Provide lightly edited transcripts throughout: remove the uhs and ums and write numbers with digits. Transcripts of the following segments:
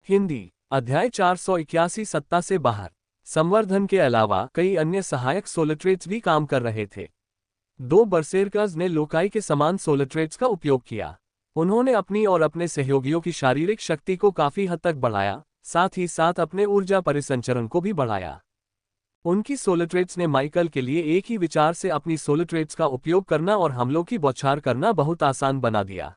हिंदी अध्याय 481 सत्ता से बाहर। संवर्धन के अलावा कई अन्य सहायक सोलिट्रेट्स भी काम कर रहे थे। दो बरसेरकर्स ने लोकाई के समान सोलिट्रेट्स का उपयोग किया। उन्होंने अपनी और अपने सहयोगियों की शारीरिक शक्ति को काफी हद तक बढ़ाया, साथ ही साथ अपने ऊर्जा परिसंचरण को भी बढ़ाया। उनकी सोलिट्रेट्स ने माइकल के लिए एक ही विचार से अपनी सोलिट्रेट्स का उपयोग करना और हमलों की बौछार करना बहुत आसान बना दिया।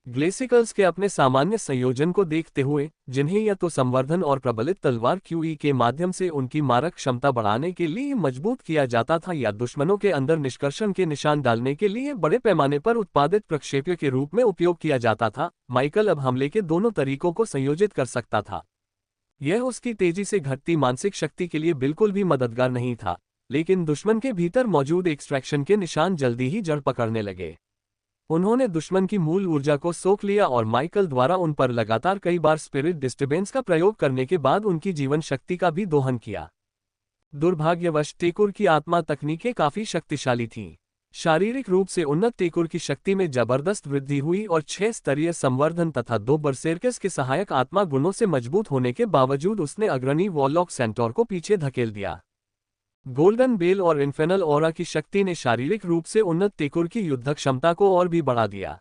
ग्लेसिकल्स के अपने सामान्य संयोजन को देखते हुए, जिन्हें या तो संवर्धन और प्रबलित तलवार क्यूई के माध्यम से उनकी मारक क्षमता बढ़ाने के लिए मजबूत किया जाता था या दुश्मनों के अंदर निष्कर्षण के निशान डालने के लिए बड़े पैमाने पर उत्पादित प्रक्षेप्य के रूप में उपयोग किया जाता था, माइकल अब हमले के दोनों तरीकों को संयोजित कर सकता था। यह उसकी तेजी से घटती मानसिक शक्ति के लिए बिल्कुल भी मददगार नहीं था, लेकिन दुश्मन के भीतर मौजूद एक्सट्रैक्शन के निशान जल्दी ही जड़ पकड़ने लगे। उन्होंने दुश्मन की मूल ऊर्जा को सोख लिया और माइकल द्वारा उन पर लगातार कई बार स्पिरिट डिस्टर्बेंस का प्रयोग करने के बाद उनकी जीवन शक्ति का भी दोहन किया। दुर्भाग्यवश टेकुर की आत्मा तकनीकें काफी शक्तिशाली थीं। शारीरिक रूप से उन्नत टेकुर की शक्ति में जबरदस्त वृद्धि हुई और 6 स्तरीय संवर्धन तथा 2 बरसेरकर्स के सहायक आत्मा गुणों से मजबूत होने के बावजूद उसने अग्रणी वॉरलॉक सेंटोर को पीछे धकेल दिया। गोल्डन बेल और इन्फेनल ऑरा की शक्ति ने शारीरिक रूप से उन्नत टेकुर की युद्ध क्षमता को और भी बढ़ा दिया।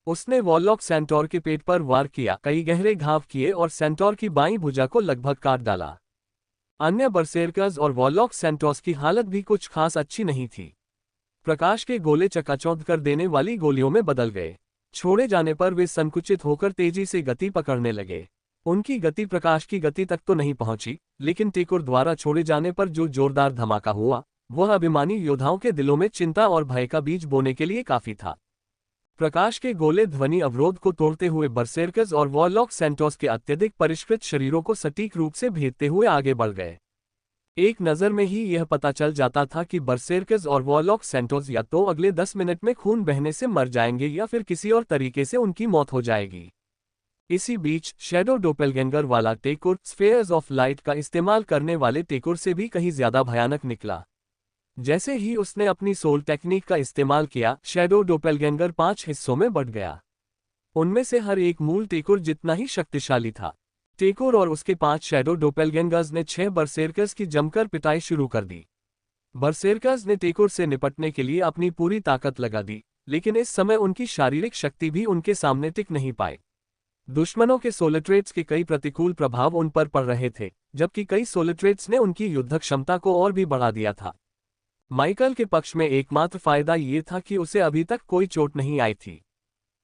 उसने वॉरलॉक सेंटोर के पेट पर वार किया, कई गहरे घाव किए और सेंटोर की बाईं भुजा को लगभग काट डाला। अन्य बरसेरकर्स और वॉरलॉक सेंटोर्स की हालत भी कुछ खास अच्छी नहीं थी। प्रकाश के गोले चकाचौंध कर देने वाली गोलियों में बदल गए। छोड़े जाने पर वे संकुचित होकर तेजी से गति पकड़ने लगे। उनकी गति प्रकाश की गति तक तो नहीं पहुंची, लेकिन टेकुर द्वारा छोड़े जाने पर जो जोरदार धमाका हुआ, वह अभिमानी योद्धाओं के दिलों में चिंता और भय का बीज बोने के लिए काफी था। प्रकाश के गोले ध्वनि अवरोध को तोड़ते हुए बरसेरकर्स और वॉरलॉक सेंटोर्स के अत्यधिक परिष्कृत शरीरों को सटीक रूप से भेदते हुए आगे बढ़ गए। एक नज़र में ही यह पता चल जाता था कि बरसेरकर्स और वॉरलॉक सेंटोर्स या तो अगले 10 मिनट में खून बहने से मर जाएंगे या फिर किसी और तरीके से उनकी मौत हो जाएगी। इसी बीच शैडो डोपेलगैंगर वाला टेकुर स्फेयर्स ऑफ लाइट का इस्तेमाल करने वाले टेकुर से भी कहीं ज्यादा भयानक निकला। जैसे ही उसने अपनी सोल टेक्निक का इस्तेमाल किया, शैडो डोपेलगैंगर 5 हिस्सों में बढ़ गया। उनमें से हर एक मूल टेकुर जितना ही शक्तिशाली था। टेकुर और उसके 5 शैडो डोपेलगैंगर्स ने 6 बरसेरकर्स की जमकर पिटाई शुरू कर दी। बरसेरकर्स ने टेकुर से निपटने के लिए अपनी पूरी ताकत लगा दी, लेकिन इस समय उनकी शारीरिक शक्ति भी उनके सामने टिक नहीं पाई। दुश्मनों के सोलिट्रेट्स के कई प्रतिकूल प्रभाव उन पर पड़ रहे थे, जबकि कई सोलिट्रेट्स ने उनकी युद्ध क्षमता को और भी बढ़ा दिया था। माइकल के पक्ष में एकमात्र फायदा ये था कि उसे अभी तक कोई चोट नहीं आई थी।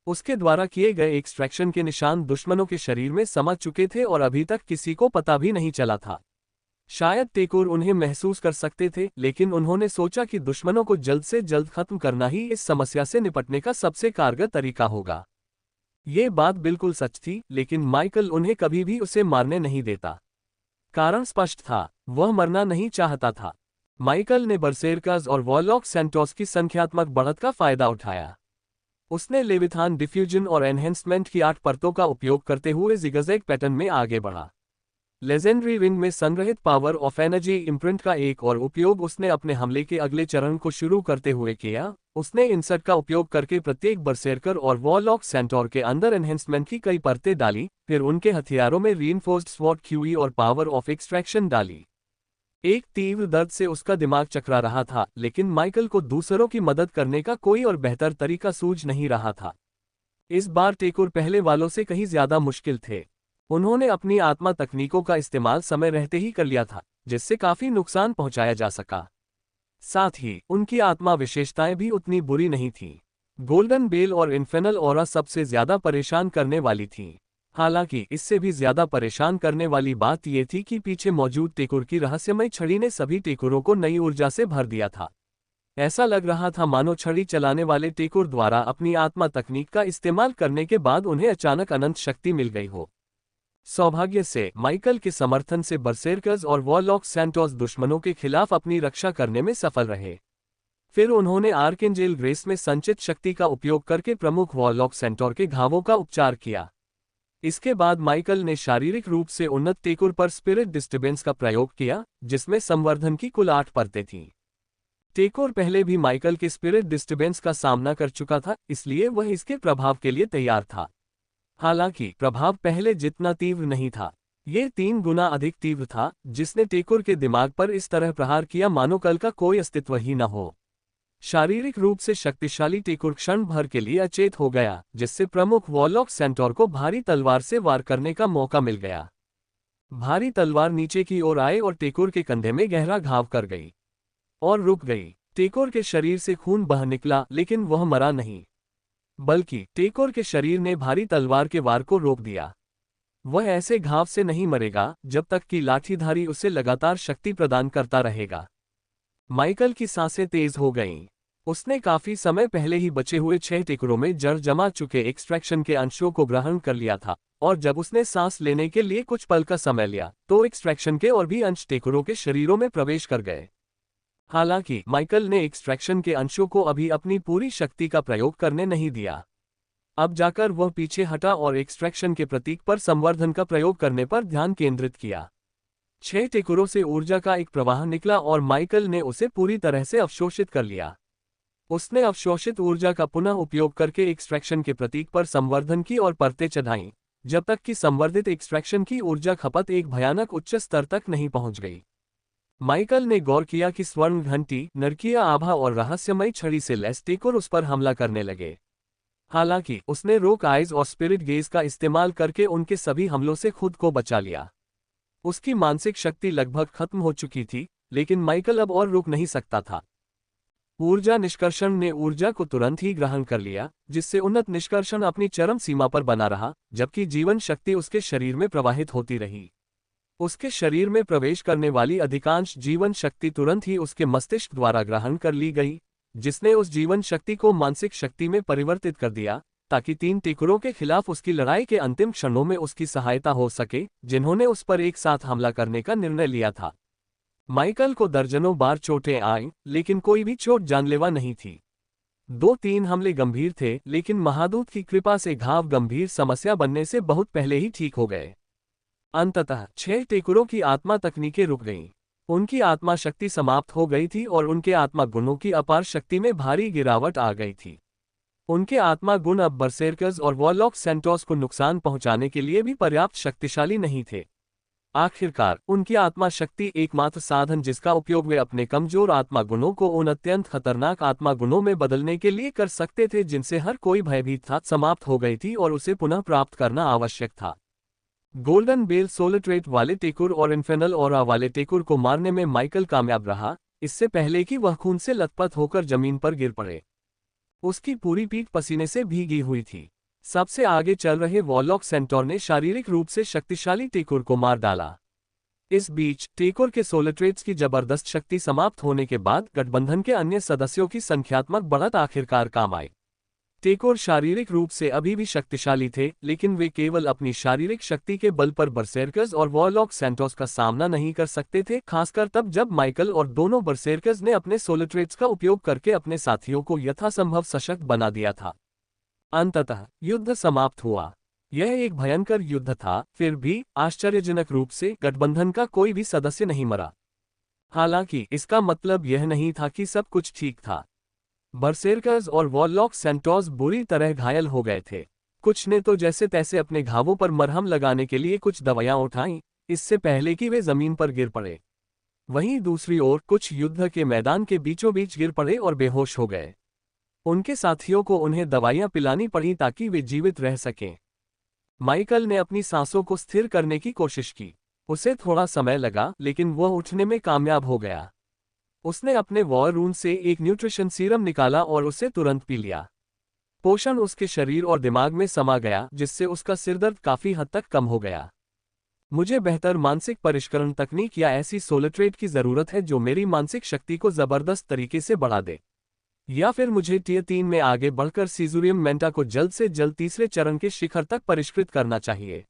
उसके द्वारा किए गए एक्सट्रैक्शन के निशान दुश्मनों के शरीर में समझ चुके थे और अभी तक किसी को पता भी नहीं चला था। शायद टेकुर उन्हें महसूस कर सकते थे, लेकिन उन्होंने सोचा कि दुश्मनों को जल्द से जल्द खत्म करना ही इस समस्या से निपटने का सबसे कारगर तरीका होगा। ये बात बिल्कुल सच थी, लेकिन माइकल उन्हें कभी भी उसे मारने नहीं देता। कारण स्पष्ट था, वह मरना नहीं चाहता था। माइकल ने बरसेरकर्स और वॉरलॉक सेंटोर्स की संख्यात्मक बढ़त का फायदा उठाया। उसने लेविथान डिफ्यूजन और एनहेंसमेंट की 8 परतों का उपयोग करते हुए जिगजैग पैटर्न में आगे बढ़ा। लेजेंडरी रिंग में संग्रहित पावर ऑफ एनर्जी इम्प्रिंट का एक और उपयोग उसने अपने हमले के अगले चरण को शुरू करते हुए किया। उसने इंसर्ट का उपयोग करके प्रत्येक बरसेरकर और वॉरलॉक सेंटोर के अंदर एनहेंसमेंट की कई परतें डाली, फिर उनके हथियारों में रीइंफोर्स्ड स्वॉर्ड क्यूई और पावर ऑफ एक्सट्रैक्शन डाली। एक तीव्र दर्द से उसका दिमाग चकरा रहा था, लेकिन माइकल को दूसरों की मदद करने का कोई और बेहतर तरीका सूझ नहीं रहा था। इस बार टेकुर पहले वालों से कहीं ज्यादा मुश्किल थे। उन्होंने अपनी आत्मा तकनीकों का इस्तेमाल समय रहते ही कर लिया था, जिससे काफी नुकसान पहुंचाया जा सका। साथ ही उनकी आत्मा विशेषताएं भी उतनी बुरी नहीं थीं। गोल्डन बेल और इन्फेनल ऑरा सबसे ज्यादा परेशान करने वाली थीं। हालांकि इससे भी ज्यादा परेशान करने वाली बात यह थी कि पीछे मौजूद टेकुर की रहस्यमय छड़ी ने सभी टेकुरों को नई ऊर्जा से भर दिया था। ऐसा लग रहा था मानो छड़ी चलाने वाले टेकुर द्वारा अपनी आत्मा तकनीक का इस्तेमाल करने के बाद उन्हें अचानक अनंत शक्ति मिल गई हो। सौभाग्य से माइकल के समर्थन से बरसेरकर्स और वॉरलॉक सेंटोर्स दुश्मनों के खिलाफ अपनी रक्षा करने में सफल रहे। फिर उन्होंने आर्केंजेल ग्रेस में संचित शक्ति का उपयोग करके प्रमुख वॉरलॉक सेंटोर के घावों का उपचार किया। इसके बाद माइकल ने शारीरिक रूप से उन्नत टेकुर पर स्पिरिट डिस्टर्बेंस का प्रयोग किया, जिसमें संवर्धन की कुल 8 परतें थीं। टेकुर पहले भी माइकल के स्पिरिट डिस्टर्बेंस का सामना कर चुका था, इसलिए वह इसके प्रभाव के लिए तैयार था। हालांकि प्रभाव पहले जितना तीव्र नहीं था, ये 3 गुना अधिक तीव्र था, जिसने टेकुर के दिमाग पर इस तरह प्रहार किया मानो कल का कोई अस्तित्व ही न हो। शारीरिक रूप से शक्तिशाली टेकुर क्षण भर के लिए अचेत हो गया, जिससे प्रमुख वॉरलॉक सेंटोर को भारी तलवार से वार करने का मौका मिल गया। भारी तलवार नीचे की ओर आए और टेकुर के कंधे में गहरा घाव कर गई और रुक गई। टेकुर के शरीर से खून बह निकला, लेकिन वह मरा नहीं, बल्कि टेकुर के शरीर ने भारी तलवार के वार को रोक दिया। वह ऐसे घाव से नहीं मरेगा जब तक कि लाठीधारी उसे लगातार शक्ति प्रदान करता रहेगा। माइकल की सांसें तेज हो गईं। उसने काफी समय पहले ही बचे हुए 6 टेकुरों में जड़ जमा चुके एक्सट्रैक्शन के अंशों को ग्रहण कर लिया था, और जब उसने सांस लेने के लिए कुछ पल का समय लिया तो एक्सट्रैक्शन के और भी अंश टेकुरों के शरीरों में प्रवेश कर गए। हालांकि माइकल ने एक्सट्रैक्शन के अंशों को अभी अपनी पूरी शक्ति का प्रयोग करने नहीं दिया। अब जाकर वह पीछे हटा और एक्सट्रैक्शन के प्रतीक पर संवर्धन का प्रयोग करने पर ध्यान केंद्रित किया। 6 टेकुरों से ऊर्जा का एक प्रवाह निकला और माइकल ने उसे पूरी तरह से अवशोषित कर लिया। उसने अवशोषित ऊर्जा का पुनः उपयोग करके एक्सट्रैक्शन के प्रतीक पर संवर्धन की और परतें चढ़ाईं, जब तक कि संवर्धित एक्सट्रैक्शन की ऊर्जा खपत एक भयानक उच्च स्तर तक नहीं पहुंच गई। माइकल ने गौर किया कि स्वर्ण घंटी, नरकीय आभा और रहस्यमयी छड़ी से लैस टेकुर उस पर हमला करने लगे। हालांकि उसने रोक आइज और स्पिरिट गेज का इस्तेमाल करके उनके सभी हमलों से खुद को बचा लिया। उसकी मानसिक शक्ति लगभग खत्म हो चुकी थी, लेकिन माइकल अब और रुक नहीं सकता था। ऊर्जा निष्कर्षण ने ऊर्जा को तुरंत ही ग्रहण कर लिया, जिससे उन्नत निष्कर्षण अपनी चरम सीमा पर बना रहा, जबकि जीवन शक्ति उसके शरीर में प्रवाहित होती रही। उसके शरीर में प्रवेश करने वाली अधिकांश जीवन शक्ति तुरंत ही उसके मस्तिष्क द्वारा ग्रहण कर ली गई, जिसने उस जीवन शक्ति को मानसिक शक्ति में परिवर्तित कर दिया, ताकि 3 टेकुरों के खिलाफ उसकी लड़ाई के अंतिम क्षणों में उसकी सहायता हो सके, जिन्होंने उस पर एक साथ हमला करने का निर्णय लिया था। माइकल को दर्जनों बार चोटें आईं, लेकिन कोई भी चोट जानलेवा नहीं थी। 2-3 हमले गंभीर थे, लेकिन महादूत की कृपा से घाव गंभीर समस्या बनने से बहुत पहले ही ठीक हो गए। अंततः 6 टेकुरों की आत्मा तकनीकें रुक गईं। उनकी आत्मा शक्ति समाप्त हो गई थी और उनके आत्मा गुणों की अपार शक्ति में भारी गिरावट आ गई थी। उनके आत्मा गुण अब बरसेरकर्स और वॉरलॉक सेंटोस को नुकसान पहुंचाने के लिए भी पर्याप्त शक्तिशाली नहीं थे। आखिरकार उनकी आत्मा शक्ति एकमात्र साधन जिसका उपयोग वे अपने कमजोर आत्मा गुणों को उन अत्यंत खतरनाक आत्मा गुणों में बदलने के लिए कर सकते थे जिनसे हर कोई भयभीत था, समाप्त हो गई थी और उसे पुनः प्राप्त करना आवश्यक था। गोल्डन बेल सोलिट्रेट वाले टेकुर और इन्फेनल ऑरा वाले टेकुर को मारने में माइकल कामयाब रहा, इससे पहले कि वह खून से लथपथ होकर जमीन पर गिर पड़े। उसकी पूरी पीठ पसीने से भीगी हुई थी। सबसे आगे चल रहे वॉरलॉक सेंटोर ने शारीरिक रूप से शक्तिशाली टेकुर को मार डाला। इस बीच टेकुर के सोलिट्रेट्स की जबरदस्त शक्ति समाप्त होने के बाद गठबंधन के अन्य सदस्यों की संख्यात्मक बढ़त आखिरकार काम आई। टेकुर शारीरिक रूप से अभी भी शक्तिशाली थे, लेकिन वे केवल अपनी शारीरिक शक्ति के बल पर बरसेरकर्स और वॉरलॉक सेंटोस का सामना नहीं कर सकते थे, खासकर तब जब माइकल और दोनों बरसेरकर्स ने अपने सोलिट्रेट्स का उपयोग करके अपने साथियों को यथासंभव सशक्त बना दिया था। अंततः युद्ध समाप्त हुआ। यह एक भयंकर युद्ध था, फिर भी आश्चर्यजनक रूप से गठबंधन का कोई भी सदस्य नहीं मरा। हालांकि इसका मतलब यह नहीं था कि सब कुछ ठीक था। बरसेरकर्स और वॉरलॉक सेंटोस बुरी तरह घायल हो गए थे। कुछ ने तो जैसे तैसे अपने घावों पर मरहम लगाने के लिए कुछ दवाइयां उठाईं, इससे पहले कि वे जमीन पर गिर पड़े। वहीं दूसरी ओर कुछ युद्ध के मैदान के बीचों बीच गिर पड़े और बेहोश हो गए। उनके साथियों को उन्हें दवाइयां पिलानी पड़ी ताकि वे जीवित रह सकें। माइकल ने अपनी सांसों को स्थिर करने की कोशिश की। उसे थोड़ा समय लगा, लेकिन वह उठने में कामयाब हो गया। उसने अपने वॉर रूम से एक न्यूट्रिशन सीरम निकाला और उसे तुरंत पी लिया। पोषण उसके शरीर और दिमाग में समा गया, जिससे उसका सिरदर्द काफी हद तक कम हो गया। मुझे बेहतर मानसिक परिष्करण तकनीक या ऐसी सोलिट्रेट की जरूरत है जो मेरी मानसिक शक्ति को जबरदस्त तरीके से बढ़ा दे, या फिर मुझे टियर 3 में आगे बढ़कर सीजुरियम मेंटा को जल्द से जल्द तीसरे चरण के शिखर तक परिष्कृत करना चाहिए।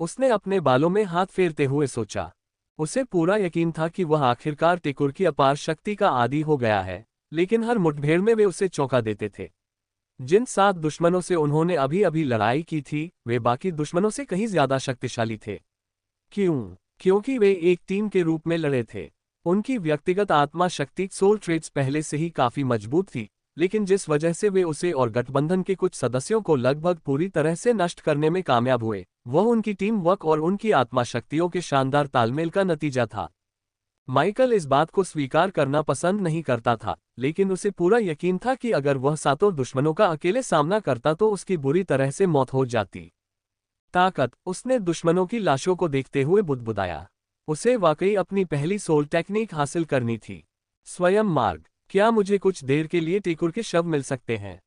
उसने अपने बालों में हाथ फेरते हुए सोचा। उसे पूरा यकीन था कि वह आखिरकार टेकुर की अपार शक्ति का आदी हो गया है, लेकिन हर मुठभेड़ में वे उसे चौंका देते थे। जिन 7 दुश्मनों से उन्होंने अभी अभी लड़ाई की थी, वे बाकी दुश्मनों से कहीं ज्यादा शक्तिशाली थे। क्यों? क्योंकि वे एक टीम के रूप में लड़े थे। उनकी व्यक्तिगत आत्मा शक्ति सोल ट्रेट्स पहले से ही काफी मजबूत थी, लेकिन जिस वजह से वे उसे और गठबंधन के कुछ सदस्यों को लगभग पूरी तरह से नष्ट करने में कामयाब हुए, वह उनकी टीम वर्क और उनकी आत्मा शक्तियों के शानदार तालमेल का नतीजा था। माइकल इस बात को स्वीकार करना पसंद नहीं करता था, लेकिन उसे पूरा यकीन था कि अगर वह सातों दुश्मनों का अकेले सामना करता तो उसकी बुरी तरह से मौत हो जाती। ताकत, उसने दुश्मनों की लाशों को देखते हुए बुदबुदाया। उसे वाकई अपनी पहली सोल टेक्निक हासिल करनी थी। स्वयं मार्ग, क्या मुझे कुछ देर के लिए टेकुर के शव मिल सकते हैं?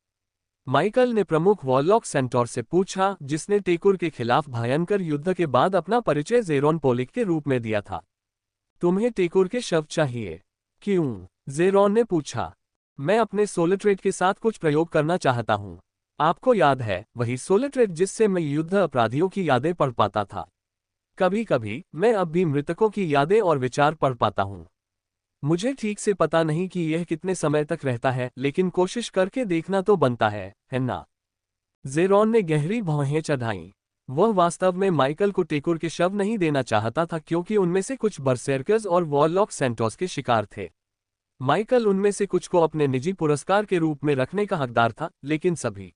माइकल ने प्रमुख वॉरलॉक सेंटोर से पूछा, जिसने टेकुर के खिलाफ भयंकर युद्ध के बाद अपना परिचय ज़ेरोन पोलिक के रूप में दिया था। तुम्हें टेकुर के शव चाहिए? क्यों? ज़ेरोन ने पूछा। मैं अपने सोलिट्रेट के साथ कुछ प्रयोग करना चाहता हूँ। आपको याद है, वही सोलिट्रेट जिससे मैं युद्ध अपराधियों की यादें पढ़ पाता था। कभी कभी मैं अब भी मृतकों की यादें और विचार पढ़ पाता हूँ। मुझे ठीक से पता नहीं कि यह कितने समय तक रहता है, लेकिन कोशिश करके देखना तो बनता है ना? ज़ेरोन ने गहरी भौहें चढ़ाईं। वह वास्तव में माइकल को टेकुर के शव नहीं देना चाहता था, क्योंकि उनमें से कुछ बरसेर्कर्स और वॉरलॉक सेंटोस के शिकार थे। माइकल उनमें से कुछ को अपने निजी पुरस्कार के रूप में रखने का हकदार था, लेकिन सभी।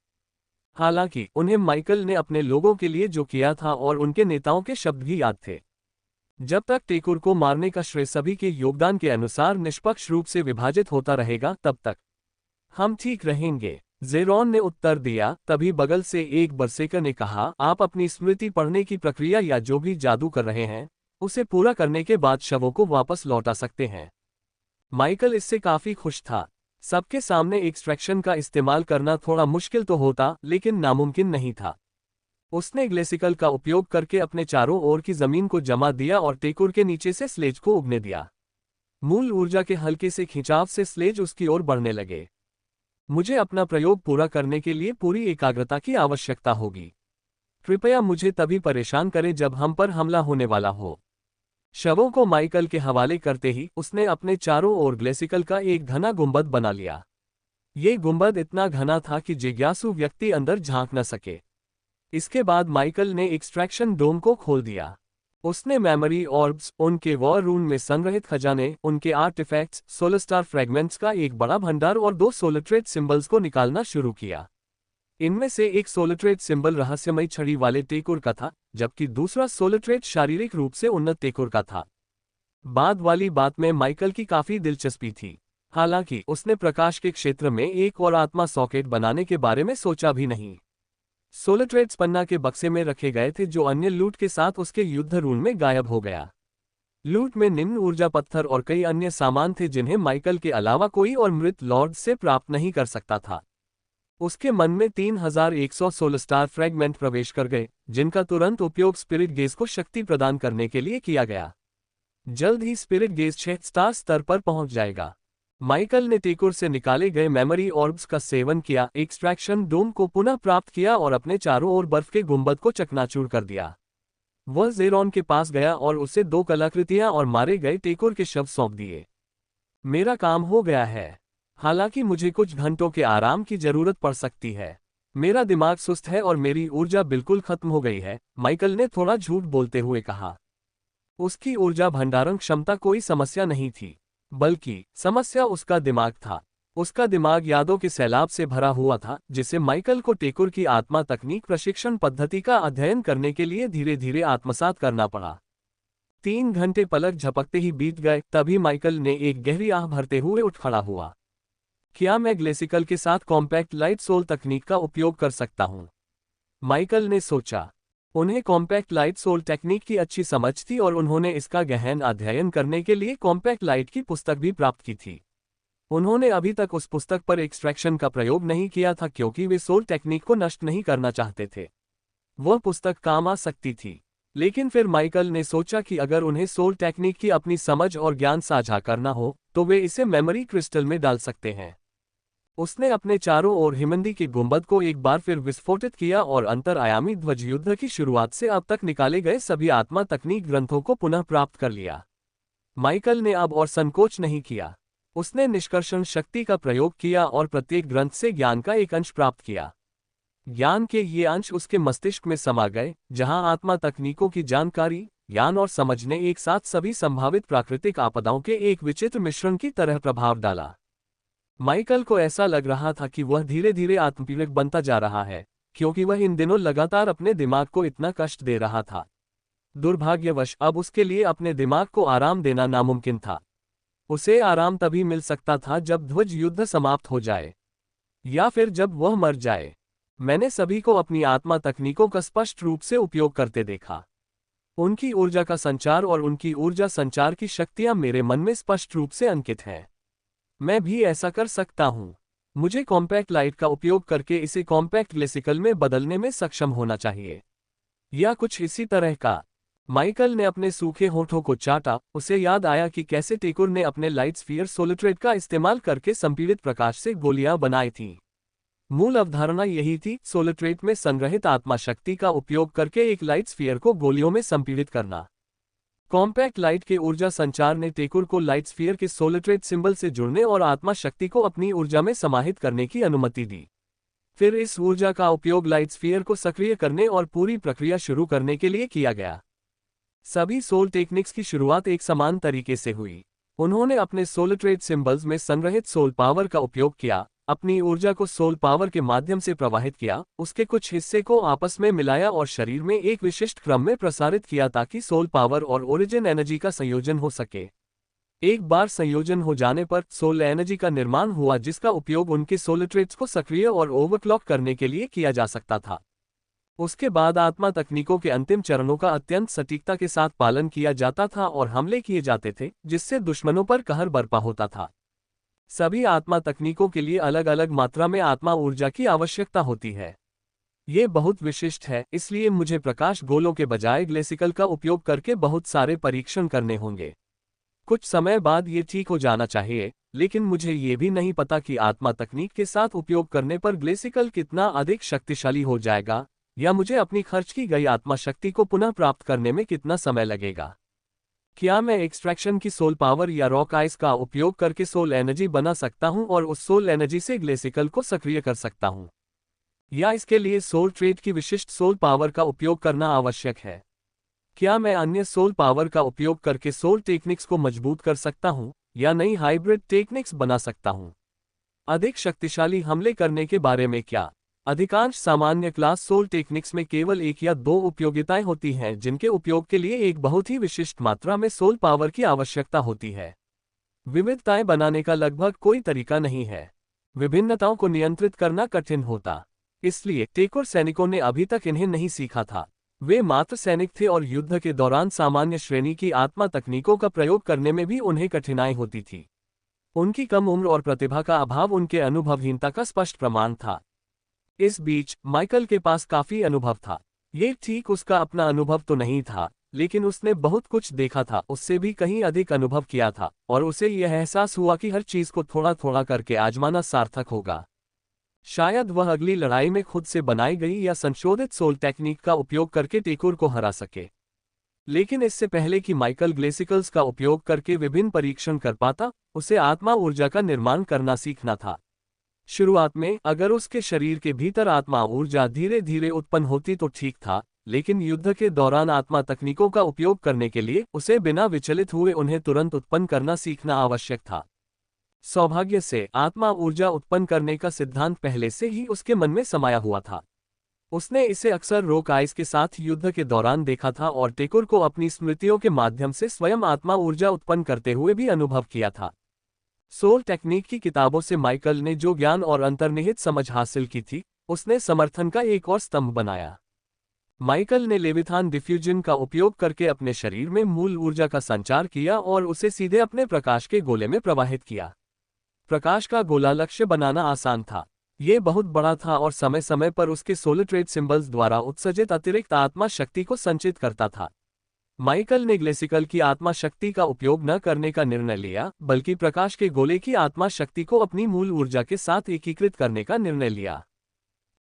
हालांकि उन्हें माइकल ने अपने लोगों के लिए जो किया था और उनके नेताओं के शब्द भी याद थे। जब तक टेकुर को मारने का श्रेय सभी के योगदान के अनुसार निष्पक्ष रूप से विभाजित होता रहेगा, तब तक हम ठीक रहेंगे, ज़ेरोन ने उत्तर दिया। तभी बगल से एक बरसेकर ने कहा, आप अपनी स्मृति पढ़ने की प्रक्रिया या जो भी जादू कर रहे हैं, उसे पूरा करने के बाद शवों को वापस लौटा सकते हैं। माइकल इससे काफी खुश था। सबके सामने एक्सट्रैक्शन का इस्तेमाल करना थोड़ा मुश्किल तो होता, लेकिन नामुमकिन नहीं था। उसने ग्लेसिकल का उपयोग करके अपने चारों ओर की जमीन को जमा दिया और टेकुर के नीचे से स्लेज को उगने दिया। मूल ऊर्जा के हल्के से खिंचाव से स्लेज उसकी ओर बढ़ने लगे। मुझे अपना प्रयोग पूरा करने के लिए पूरी एकाग्रता की आवश्यकता होगी। कृपया मुझे तभी परेशान करें जब हम पर हमला होने वाला हो। शवों को माइकल के हवाले करते ही उसने अपने चारों ओर ग्लेसिकल का एक घना गुंबद बना लिया। ये गुंबद इतना घना था कि जिज्ञासु व्यक्ति अंदर झांक न सके। इसके बाद माइकल ने एक्सट्रैक्शन डोम को खोल दिया। उसने मेमोरी ऑर्ब्स, उनके वॉर रूम में संग्रहित खजाने, उनके आर्टिफैक्ट्स, सोलस्टार फ्रैगमेंट्स का एक बड़ा भंडार और 2 सोलिट्रेट सिंबल्स को निकालना शुरू किया। इनमें से एक सोलिट्रेट सिंबल रहस्यमयी छड़ी वाले टेकुर का था, जबकि दूसरा सोलिट्रेट शारीरिक रूप से उन्नत टेकुर का था। बाद वाली बात में माइकल की काफी दिलचस्पी थी। हालांकि उसने प्रकाश के क्षेत्र में एक और आत्मा सॉकेट बनाने के बारे में सोचा भी नहीं। सोलिट्रेट्स पन्ना के बक्से में रखे गए थे, जो अन्य लूट के साथ उसके युद्ध रूम में गायब हो गया। लूट में निम्न ऊर्जा पत्थर और कई अन्य सामान थे जिन्हें माइकल के अलावा कोई और मृत लॉर्ड से प्राप्त नहीं कर सकता था। उसके मन में 3100 सोलस्टार फ्रैगमेंट प्रवेश कर गए, जिनका तुरंत उपयोग स्पिरिट गेज को शक्ति प्रदान करने के लिए किया गया। जल्द ही स्पिरिट गेज 6 स्टार स्तर पर पहुंच जाएगा। माइकल ने टेकुर से निकाले गए मेमोरी ऑर्ब्स का सेवन किया, एक्सट्रैक्शन डोम को पुनः प्राप्त किया और अपने चारों ओर बर्फ के गुंबद को चकनाचूर कर दिया। वह ज़ेरोन के पास गया और उसे 2 कलाकृतियां और मारे गए टेकुर के शव सौंप दिए। मेरा काम हो गया है। हालांकि मुझे कुछ घंटों के आराम की जरूरत पड़ सकती है। मेरा दिमाग सुस्त है और मेरी ऊर्जा बिल्कुल खत्म हो गई है, माइकल ने थोड़ा झूठ बोलते हुए कहा। उसकी ऊर्जा भंडारण क्षमता कोई समस्या नहीं थी, बल्कि समस्या उसका दिमाग था। उसका दिमाग यादों के सैलाब से भरा हुआ था, जिसे माइकल को टेकुर की आत्मा तकनीक प्रशिक्षण पद्धति का अध्ययन करने के लिए धीरे धीरे आत्मसात करना पड़ा। 3 घंटे पलक झपकते ही बीत गए, तभी माइकल ने एक गहरी आह भरते हुए उठ खड़ा हुआ। क्या मैं ग्लेसिकल के साथ कॉम्पैक्ट लाइट सोल तकनीक का उपयोग कर सकता हूं? माइकल ने सोचा। उन्हें कॉम्पैक्ट लाइट सोल टेक्निक की अच्छी समझ थी और उन्होंने इसका गहन अध्ययन करने के लिए कॉम्पैक्ट लाइट की पुस्तक भी प्राप्त की थी। उन्होंने अभी तक उस पुस्तक पर एक्सट्रैक्शन का प्रयोग नहीं किया था, क्योंकि वे सोल टेक्निक को नष्ट नहीं करना चाहते थे। वह पुस्तक काम आ सकती थी, लेकिन फिर माइकल ने सोचा कि अगर उन्हें सोल टेक्निक की अपनी समझ और ज्ञान साझा करना हो, तो वे इसे मेमोरी क्रिस्टल में डाल सकते हैं। उसने अपने चारों ओर हिमंदी के गुंबद को एक बार फिर विस्फोटित किया और अंतरआयामी ध्वज युद्ध की शुरुआत से अब तक निकाले गए सभी आत्मा तकनीक ग्रंथों को पुनः प्राप्त कर लिया। माइकल ने अब और संकोच नहीं किया। उसने निष्कर्षण शक्ति का प्रयोग किया और प्रत्येक ग्रंथ से ज्ञान का एक अंश प्राप्त किया। ज्ञान के ये अंश उसके मस्तिष्क में समा गए, जहां आत्मा तकनीकों की जानकारी, ज्ञान और समझ ने एक साथ सभी संभावित प्राकृतिक आपदाओं के एक विचित्र मिश्रण की तरह प्रभाव डाला। माइकल को ऐसा लग रहा था कि वह धीरे धीरे आत्मपीड़क बनता जा रहा है, क्योंकि वह इन दिनों लगातार अपने दिमाग को इतना कष्ट दे रहा था। दुर्भाग्यवश अब उसके लिए अपने दिमाग को आराम देना नामुमकिन था। उसे आराम तभी मिल सकता था जब ध्वज युद्ध समाप्त हो जाए, या फिर जब वह मर जाए। मैंने सभी को अपनी आत्मा तकनीकों का स्पष्ट रूप से उपयोग करते देखा। उनकी ऊर्जा का संचार और उनकी ऊर्जा संचार की शक्तियां मेरे मन में स्पष्ट रूप से अंकित हैं। मैं भी ऐसा कर सकता हूं। मुझे कॉम्पैक्ट लाइट का उपयोग करके इसे कॉम्पैक्ट ग्लेसिकल में बदलने में सक्षम होना चाहिए, या कुछ इसी तरह का। माइकल ने अपने सूखे होठों को चाटा। उसे याद आया कि कैसे टेकुर ने अपने लाइट स्फीयर सोलिट्रेट का इस्तेमाल करके संपीड़ित प्रकाश से गोलियां बनाई थीं। मूल अवधारणा यही थी, सोलिट्रेट में संग्रहित आत्मा शक्ति का उपयोग करके एक लाइट स्फीयर को गोलियों में संपीड़ित करना। कॉम्पैक्ट लाइट के ऊर्जा संचार ने टेकुर को लाइट स्फीयर के सोलिट्रेट सिंबल से जुड़ने और आत्मा शक्ति को अपनी ऊर्जा में समाहित करने की अनुमति दी। फिर इस ऊर्जा का उपयोग लाइट स्फीयर को सक्रिय करने और पूरी प्रक्रिया शुरू करने के लिए किया गया। सभी सोल टेक्निक्स की शुरुआत एक समान तरीके से हुई। उन्होंने अपने सोलिट्रेट सिंबल्स में संग्रहित सोल पावर का उपयोग किया, अपनी ऊर्जा को सोल पावर के माध्यम से प्रवाहित किया, उसके कुछ हिस्से को आपस में मिलाया और शरीर में एक विशिष्ट क्रम में प्रसारित किया ताकि सोल पावर और ओरिजिन एनर्जी का संयोजन हो सके। एक बार संयोजन हो जाने पर सोल एनर्जी का निर्माण हुआ, जिसका उपयोग उनके सोलिट्रेट्स को सक्रिय और ओवरक्लॉक करने के लिए किया जा सकता था। उसके बाद आत्मा तकनीकों के अंतिम चरणों का अत्यंत सटीकता के साथ पालन किया जाता था और हमले किए जाते थे, जिससे दुश्मनों पर कहर बरपा होता था। सभी आत्मा तकनीकों के लिए अलग अलग मात्रा में आत्मा ऊर्जा की आवश्यकता होती है। ये बहुत विशिष्ट है, इसलिए मुझे प्रकाश गोलों के बजाय ग्लेसिकल का उपयोग करके बहुत सारे परीक्षण करने होंगे। कुछ समय बाद ये ठीक हो जाना चाहिए, लेकिन मुझे ये भी नहीं पता कि आत्मा तकनीक के साथ उपयोग करने पर ग्लेसिकल कितना अधिक शक्तिशाली हो जाएगा, या मुझे अपनी खर्च की गई आत्मा शक्ति को पुनः प्राप्त करने में कितना समय लगेगा। क्या मैं एक्सट्रैक्शन की सोल पावर या रॉक आइस का उपयोग करके सोल एनर्जी बना सकता हूं और उस सोल एनर्जी से ग्लेसिकल को सक्रिय कर सकता हूं, या इसके लिए सोल ट्रेड की विशिष्ट सोल पावर का उपयोग करना आवश्यक है? क्या मैं अन्य सोल पावर का उपयोग करके सोल टेक्निक्स को मजबूत कर सकता हूं, या नई हाइब्रिड टेक्निक्स बना सकता हूं? अधिक शक्तिशाली हमले करने के बारे में क्या? अधिकांश सामान्य क्लास सोल टेक्निक्स में केवल एक या दो उपयोगिताएं होती हैं, जिनके उपयोग के लिए एक बहुत ही विशिष्ट मात्रा में सोल पावर की आवश्यकता होती है। विविधताएं बनाने का लगभग कोई तरीका नहीं है। विभिन्नताओं को नियंत्रित करना कठिन होता, इसलिए टेकुर सैनिकों ने अभी तक इन्हें नहीं सीखा था। वे मात्र सैनिक थे और युद्ध के दौरान सामान्य श्रेणी की आत्मा तकनीकों का प्रयोग करने में भी उन्हें कठिनाई होती थी। उनकी कम उम्र और प्रतिभा का अभाव उनके अनुभवहीनता का स्पष्ट प्रमाण था। इस बीच माइकल के पास काफी अनुभव था। ये ठीक उसका अपना अनुभव तो नहीं था, लेकिन उसने बहुत कुछ देखा था, उससे भी कहीं अधिक अनुभव किया था, और उसे यह एहसास हुआ कि हर चीज को थोड़ा थोड़ा करके आजमाना सार्थक होगा। शायद वह अगली लड़ाई में खुद से बनाई गई या संशोधित सोल टेक्निक का उपयोग करके टेकुर को हरा सके। लेकिन इससे पहले कि माइकल ग्लेसिकल्स का उपयोग करके विभिन्न परीक्षण कर पाता, उसे आत्मा ऊर्जा का निर्माण करना सीखना था। शुरुआत में अगर उसके शरीर के भीतर आत्मा ऊर्जा धीरे धीरे उत्पन्न होती तो ठीक था, लेकिन युद्ध के दौरान आत्मा तकनीकों का उपयोग करने के लिए उसे बिना विचलित हुए उन्हें तुरंत उत्पन्न करना सीखना आवश्यक था। सौभाग्य से आत्मा ऊर्जा उत्पन्न करने का सिद्धांत पहले से ही उसके मन में समाया हुआ था। उसने इसे अक्सर रॉक आइस के साथ युद्ध के दौरान देखा था और टेकुर को अपनी स्मृतियों के माध्यम से स्वयं आत्मा ऊर्जा उत्पन्न करते हुए भी अनुभव किया था। सोल टेक्निक की किताबों से माइकल ने जो ज्ञान और अंतर्निहित समझ हासिल की थी, उसने समर्थन का एक और स्तंभ बनाया। माइकल ने लेविथान डिफ्यूजन का उपयोग करके अपने शरीर में मूल ऊर्जा का संचार किया और उसे सीधे अपने प्रकाश के गोले में प्रवाहित किया। प्रकाश का गोला लक्ष्य बनाना आसान था। ये बहुत बड़ा था और समय समय पर उसके सोलिट्रेट सिंबल्स द्वारा उत्सर्जित अतिरिक्त आत्मा शक्ति को संचित करता था। माइकल ने ग्लेसिकल की आत्मा शक्ति का उपयोग न करने का निर्णय लिया, बल्कि प्रकाश के गोले की आत्मा शक्ति को अपनी मूल ऊर्जा के साथ एकीकृत करने का निर्णय लिया।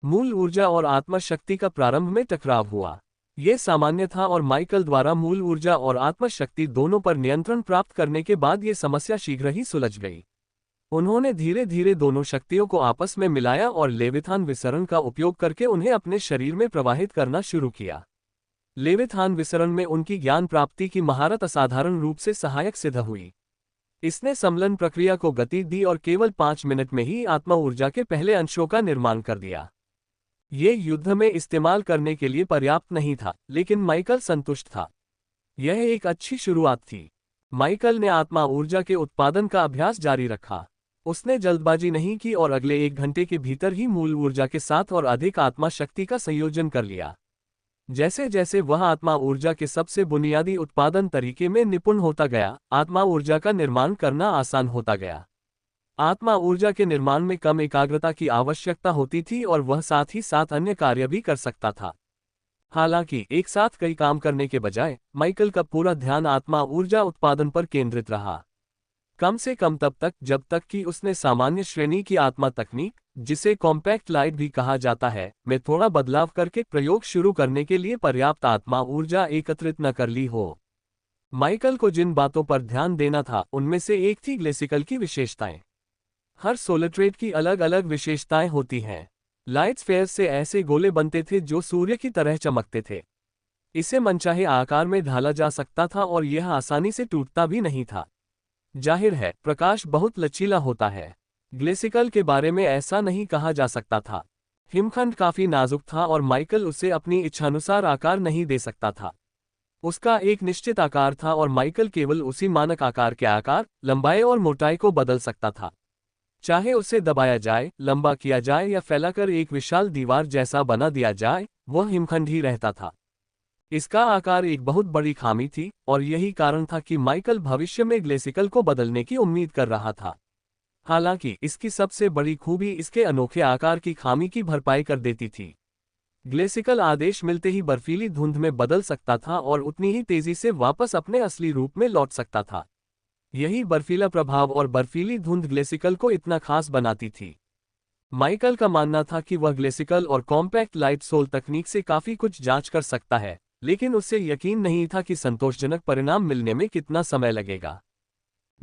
मूल ऊर्जा और आत्मा शक्ति का प्रारंभ में टकराव हुआ। यह सामान्य था और माइकल द्वारा मूल ऊर्जा और आत्मा शक्ति दोनों पर नियंत्रण प्राप्त करने के बाद ये समस्या शीघ्र ही सुलझ गई। उन्होंने धीरे धीरे दोनों शक्तियों को आपस में मिलाया और लेविथान विसरण का उपयोग करके उन्हें अपने शरीर में प्रवाहित करना शुरू किया। लेविथान विसरण में उनकी ज्ञान प्राप्ति की महारत असाधारण रूप से सहायक सिद्ध हुई। इसने समलन प्रक्रिया को गति दी और केवल 5 मिनट में ही आत्मा ऊर्जा के पहले अंशों का निर्माण कर दिया। ये युद्ध में इस्तेमाल करने के लिए पर्याप्त नहीं था, लेकिन माइकल संतुष्ट था। यह एक अच्छी शुरुआत थी। माइकल ने आत्मा ऊर्जा के उत्पादन का अभ्यास जारी रखा। उसने जल्दबाजी नहीं की और अगले 1 घंटे के भीतर ही मूल ऊर्जा के साथ और अधिक आत्मा शक्ति का संयोजन कर लिया। जैसे जैसे वह आत्मा ऊर्जा के सबसे बुनियादी उत्पादन तरीके में निपुण होता गया, आत्मा ऊर्जा का निर्माण करना आसान होता गया। आत्मा ऊर्जा के निर्माण में कम एकाग्रता की आवश्यकता होती थी और वह साथ ही साथ अन्य कार्य भी कर सकता था। हालांकि एक साथ कई काम करने के बजाय माइकल का पूरा ध्यान आत्मा ऊर्जा उत्पादन पर केंद्रित रहा। कम से कम तब तक जब तक कि उसने सामान्य श्रेणी की आत्मा तकनीक, जिसे कॉम्पैक्ट लाइट भी कहा जाता है, में थोड़ा बदलाव करके प्रयोग शुरू करने के लिए पर्याप्त आत्मा ऊर्जा एकत्रित न कर ली हो। माइकल को जिन बातों पर ध्यान देना था उनमें से एक थी ग्लेसिकल की विशेषताएं। हर सोलट्रेट की अलग अलग विशेषताएं होती हैं। लाइट स्फेयर्स से ऐसे गोले बनते थे जो सूर्य की तरह चमकते थे। इसे मनचाहे आकार में ढाला जा सकता था और यह आसानी से टूटता भी नहीं था। जाहिर है, प्रकाश बहुत लचीला होता है। ग्लेसिकल के बारे में ऐसा नहीं कहा जा सकता था। हिमखंड काफी नाजुक था और माइकल उसे अपनी इच्छानुसार आकार नहीं दे सकता था। उसका एक निश्चित आकार था और माइकल केवल उसी मानक आकार के आकार, लंबाई और मोटाई को बदल सकता था। चाहे उसे दबाया जाए, लंबा किया जाए या फैलाकर एक विशाल दीवार जैसा बना दिया जाए, वह हिमखंड ही रहता था। इसका आकार एक बहुत बड़ी खामी थी और यही कारण था कि माइकल भविष्य में ग्लेसिकल को बदलने की उम्मीद कर रहा था। हालांकि इसकी सबसे बड़ी खूबी इसके अनोखे आकार की खामी की भरपाई कर देती थी। ग्लेसिकल आदेश मिलते ही बर्फीली धुंध में बदल सकता था और उतनी ही तेजी से वापस अपने असली रूप में लौट सकता था। यही बर्फीला प्रभाव और बर्फीली धुंध ग्लेसिकल को इतना खास बनाती थी। माइकल का मानना था कि वह ग्लेसिकल और कॉम्पैक्ट लाइट सोल तकनीक से काफी कुछ जांच कर सकता है, लेकिन उसे यकीन नहीं था कि संतोषजनक परिणाम मिलने में कितना समय लगेगा।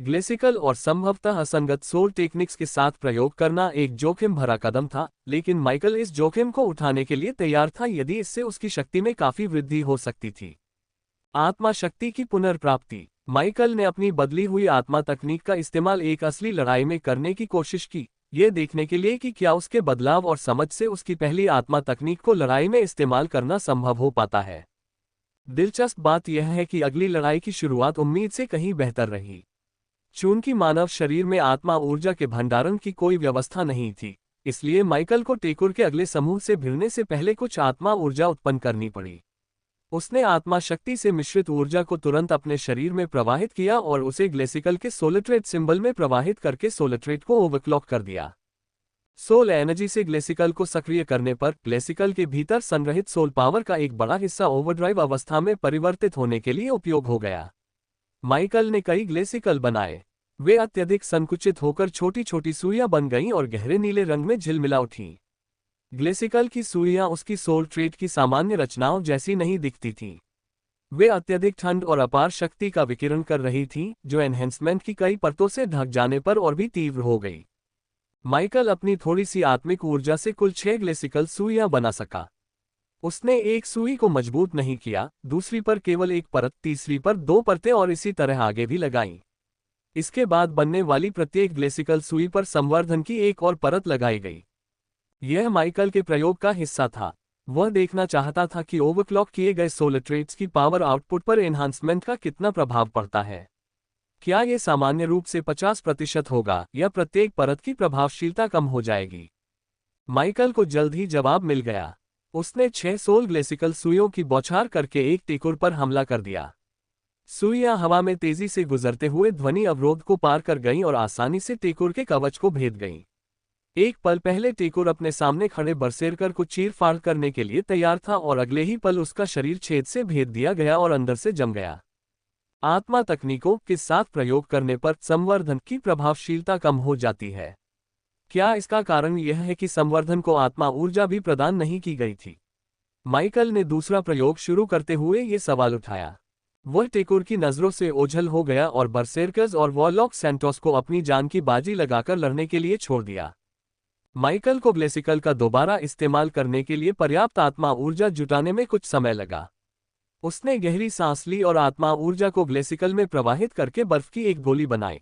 ग्लेसिकल और संभवतः असंगत सोल टेक्निक्स के साथ प्रयोग करना एक जोखिम भरा कदम था, लेकिन माइकल इस जोखिम को उठाने के लिए तैयार था यदि इससे उसकी शक्ति में काफी वृद्धि हो सकती थी। आत्मा शक्ति की पुनर्प्राप्ति। माइकल ने अपनी बदली हुई आत्मा तकनीक का इस्तेमाल एक असली लड़ाई में करने की कोशिश की, ये देखने के लिए कि क्या उसके बदलाव और समझ से उसकी पहली आत्मा तकनीक को लड़ाई में इस्तेमाल करना संभव हो पाता है। दिलचस्प बात यह है कि अगली लड़ाई की शुरुआत उम्मीद से कहीं बेहतर रही। चूंकि मानव शरीर में आत्मा ऊर्जा के भंडारण की कोई व्यवस्था नहीं थी, इसलिए माइकल को टेकुर के अगले समूह से भिड़ने से पहले कुछ आत्मा ऊर्जा उत्पन्न करनी पड़ी। उसने आत्मा शक्ति से मिश्रित ऊर्जा को तुरंत अपने शरीर में प्रवाहित किया और उसे ग्लेसिकल के सोलट्रेट सिंबल में प्रवाहित करके सोलट्रेट को ओवरक्लॉक कर दिया। सोल एनर्जी से ग्लेसिकल को सक्रिय करने पर ग्लेसिकल के भीतर संग्रहित सोल पावर का एक बड़ा हिस्सा ओवरड्राइव अवस्था में परिवर्तित होने के लिए उपयोग हो गया। माइकल ने कई ग्लेसिकल बनाए। वे अत्यधिक संकुचित होकर छोटी छोटी सुइयां बन गईं और गहरे नीले रंग में झिलमिला उठीं। ग्लेसिकल की सुइयां उसकी सोल ट्रेट की सामान्य रचनाओं जैसी नहीं दिखती थीं। वे अत्यधिक ठंड और अपार शक्ति का विकिरण कर रही थीं, जो एनहेंसमेंट की कई परतों से ढक जाने पर और भी तीव्र हो गई। माइकल अपनी थोड़ी सी आत्मिक ऊर्जा से कुल 6 ग्लेसिकल सुइयां बना सका। उसने एक सुई को मजबूत नहीं किया, दूसरी पर केवल एक परत, तीसरी पर 2 परतें और इसी तरह आगे भी लगाईं। इसके बाद बनने वाली प्रत्येक ग्लेसिकल सुई पर संवर्धन की एक और परत लगाई गई। यह माइकल के प्रयोग का हिस्सा था। वह देखना चाहता था कि ओवरक्लॉक किए गए सोलट्रेट्स की पावर आउटपुट पर एनहांसमेंट का कितना प्रभाव पड़ता है। क्या यह सामान्य रूप से 50% होगा या प्रत्येक परत की प्रभावशीलता कम हो जाएगी? माइकल को जल्द ही जवाब मिल गया। उसने 6 सोल ग्लेसिकल सुइयों की बौछार करके एक टेकुर पर हमला कर दिया। सुइयां हवा में तेजी से गुजरते हुए ध्वनि अवरोध को पार कर गईं और आसानी से टेकुर के कवच को भेद गईं। एक पल पहले टेकुर अपने सामने खड़े बरसेरकर को चीर-फाड़ करने के लिए तैयार था और अगले ही पल उसका शरीर छेद से भेद दिया गया और अंदर से जम गया। आत्मा तकनीकों के साथ प्रयोग करने पर संवर्धन की प्रभावशीलता कम हो जाती है। क्या इसका कारण यह है कि संवर्धन को आत्मा ऊर्जा भी प्रदान नहीं की गई थी? माइकल ने दूसरा प्रयोग शुरू करते हुए ये सवाल उठाया। वह टेकुर की नजरों से ओझल हो गया और बरसेरकर्स और वॉरलॉक सैंटोस को अपनी जान की बाजी लगाकर लड़ने के लिए छोड़ दिया। माइकल को ग्लेसिकल का दोबारा इस्तेमाल करने के लिए पर्याप्त आत्मा ऊर्जा जुटाने में कुछ समय लगा। उसने गहरी सांस ली और आत्मा ऊर्जा को ग्लेसिकल में प्रवाहित करके बर्फ की एक गोली बनाई।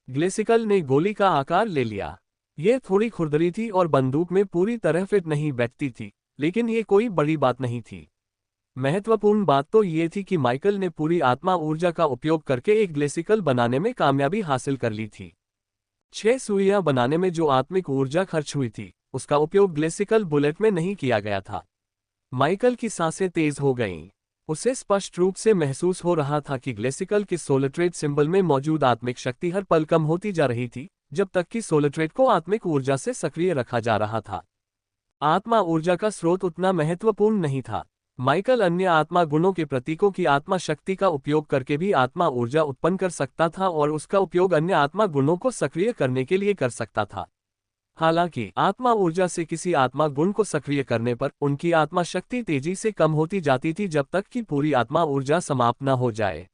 ग्लेसिकल ने गोली का आकार ले लिया। यह थोड़ी खुरदरी थी और बंदूक में पूरी तरह फिट नहीं बैठती थी, लेकिन ये कोई बड़ी बात नहीं थी। महत्वपूर्ण बात तो ये थी कि माइकल ने पूरी आत्मा ऊर्जा का उपयोग करके एक ग्लेसिकल बनाने में कामयाबी हासिल कर ली थी। 6 सुइयां बनाने में जो आत्मिक ऊर्जा खर्च हुई थी, उसका उपयोग ग्लेसिकल बुलेट में नहीं किया गया था। माइकल की सांसें तेज हो गईं। उसे स्पष्ट रूप से महसूस हो रहा था कि ग्लेसिकल के सोलट्रेट सिंबल में मौजूद आत्मिक शक्ति हर पल कम होती जा रही थी, जब तक कि सोलट्रेट को आत्मिक ऊर्जा से सक्रिय रखा जा रहा था। आत्मा ऊर्जा का स्रोत उतना महत्वपूर्ण नहीं था। माइकल अन्य आत्मा गुणों के प्रतीकों की आत्मा शक्ति का उपयोग करके भी आत्मा ऊर्जा उत्पन्न कर सकता था और उसका उपयोग अन्य आत्मा गुणों को सक्रिय करने के लिए कर सकता था। हालांकि आत्मा ऊर्जा से किसी आत्मा गुण को सक्रिय करने पर उनकी आत्मा शक्ति तेजी से कम होती जाती थी जब तक कि पूरी आत्मा ऊर्जा समाप्त न हो जाए।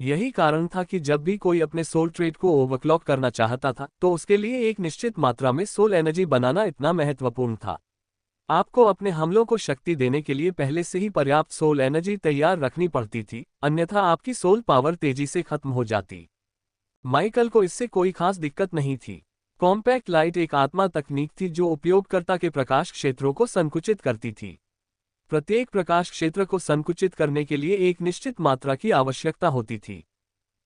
यही कारण था कि जब भी कोई अपने सोल ट्रेट को ओवरक्लॉक करना चाहता था, तो उसके लिए एक निश्चित मात्रा में सोल एनर्जी बनाना इतना महत्वपूर्ण था। आपको अपने हमलों को शक्ति देने के लिए पहले से ही पर्याप्त सोल एनर्जी तैयार रखनी पड़ती थी, अन्यथा आपकी सोल पावर तेजी से खत्म हो जाती। माइकल को इससे कोई खास दिक्कत नहीं थी। कॉम्पैक्ट लाइट एक आत्मा तकनीक थी जो उपयोगकर्ता के प्रकाश क्षेत्रों को संकुचित करती थी। प्रत्येक प्रकाश क्षेत्र को संकुचित करने के लिए एक निश्चित मात्रा की आवश्यकता होती थी।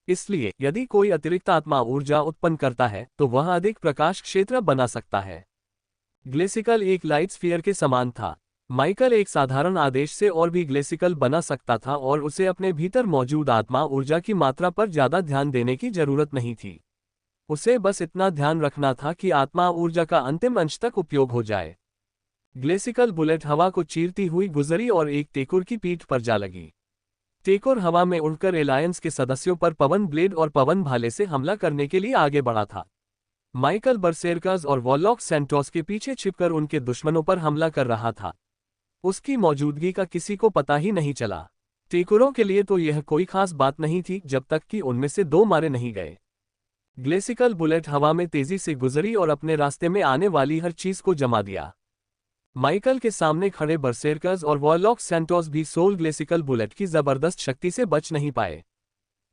इसलिए यदि कोई अतिरिक्त आत्मा ऊर्जा उत्पन्न करता है, तो वह अधिक प्रकाश क्षेत्र बना सकता है। ग्लेसिकल एक लाइट स्फीयर के समान था। माइकल एक साधारण आदेश से और भी ग्लेसिकल बना सकता था और उसे अपने भीतर मौजूद आत्मा ऊर्जा की मात्रा पर ज्यादा ध्यान देने की जरूरत नहीं थी। उसे बस इतना ध्यान रखना था कि आत्मा ऊर्जा का अंतिम अंश तक उपयोग हो जाए। ग्लेसिकल बुलेट हवा को चीरती हुई गुजरी और एक टेकुर की पीठ पर जा लगी। टेकुर हवा में उड़कर एलायंस के सदस्यों पर पवन ब्लेड और पवन भाले से हमला करने के लिए आगे बढ़ा था। माइकल बरसेरकर्स और वॉरलॉक सैंटोस के पीछे छिपकर उनके दुश्मनों पर हमला कर रहा था। उसकी मौजूदगी का किसी को पता ही नहीं चला। टेकुरों के लिए तो यह कोई खास बात नहीं थी जब तक कि उनमें से 2 मारे नहीं गए। ग्लेसिकल बुलेट हवा में तेजी से गुजरी और अपने रास्ते में आने वाली हर चीज को जमा दिया। माइकल के सामने खड़े बरसेरकर्स और वॉरलॉक सैंटोस भी सोल ग्लेसिकल बुलेट की जबरदस्त शक्ति से बच नहीं पाए।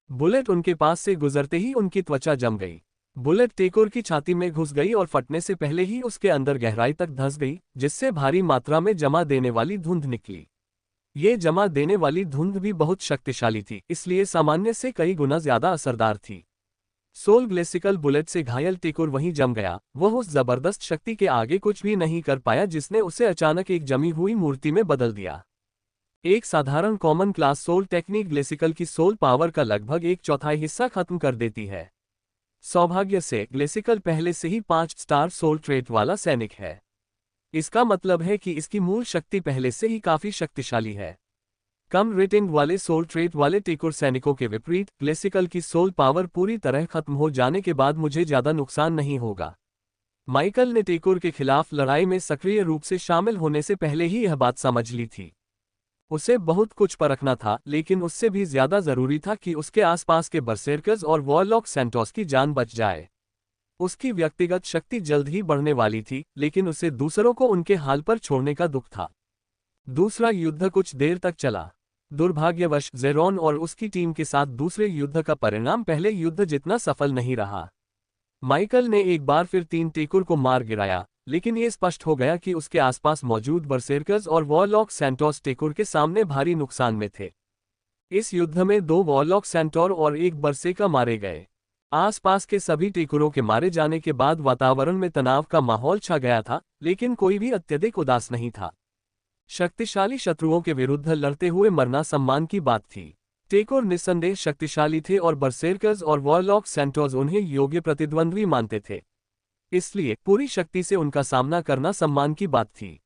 बुलेट उनके पास से गुजरते ही उनकी त्वचा जम गई। बुलेट टेकुर की छाती में घुस गई और फटने से पहले ही उसके अंदर गहराई तक धंस गई, जिससे भारी मात्रा में जमा देने वाली धुंध निकली। ये जमा देने वाली धुंध भी बहुत शक्तिशाली थी, इसलिए सामान्य से कई गुना ज्यादा असरदार थी। सोल ग्लेसिकल बुलेट से घायल टेकुर वहीं जम गया। वह उस जबरदस्त शक्ति के आगे कुछ भी नहीं कर पाया जिसने उसे अचानक एक जमी हुई मूर्ति में बदल दिया। एक साधारण कॉमन क्लास सोल टेक्निक ग्लेसिकल की सोल पावर का लगभग 1/4 हिस्सा खत्म कर देती है। सौभाग्य से ग्लेसिकल पहले से ही 5 स्टार सोल ट्रेट वाला सैनिक है। इसका मतलब है कि इसकी मूल शक्ति पहले से ही काफी शक्तिशाली है। कम रेटिंग वाले सोल ट्रेट वाले टेकुर सैनिकों के विपरीत ग्लेसिकल की सोल पावर पूरी तरह खत्म हो जाने के बाद मुझे ज्यादा नुकसान नहीं होगा। माइकल ने टेकुर के खिलाफ लड़ाई में सक्रिय रूप से शामिल होने से पहले ही यह बात समझ ली थी। उसे बहुत कुछ परखना था, लेकिन उससे भी ज्यादा जरूरी था कि उसके आसपास के बरसेरकर्स और वॉरलॉक सैंटोस की जान बच जाए। उसकी व्यक्तिगत शक्ति जल्द ही बढ़ने वाली थी, लेकिन उसे दूसरों को उनके हाल पर छोड़ने का दुख था। दूसरा युद्ध कुछ देर तक चला। दुर्भाग्यवश ज़ेरोन और उसकी टीम के साथ दूसरे युद्ध का परिणाम पहले युद्ध जितना सफल नहीं रहा। माइकल ने एक बार फिर 3 टेकुर को मार गिराया, लेकिन ये स्पष्ट हो गया कि उसके आसपास मौजूद बरसेरकर्स और वॉरलॉक सैंटोस टेकुर के सामने भारी नुकसान में थे। इस युद्ध में 2 वॉरलॉक सैंटोर और 1 बरसेका मारे गए। आसपास के सभी टेकुरों के मारे जाने के बाद वातावरण में तनाव का माहौल छा गया था, लेकिन कोई भी अत्यधिक उदास नहीं था। शक्तिशाली शत्रुओं के विरुद्ध लड़ते हुए मरना सम्मान की बात थी। टेकुर निस्संदेह शक्तिशाली थे और बरसेरकर्स और वॉरलॉक सैंटोस उन्हें योग्य प्रतिद्वंद्वी मानते थे, इसलिए पूरी शक्ति से उनका सामना करना सम्मान की बात थी।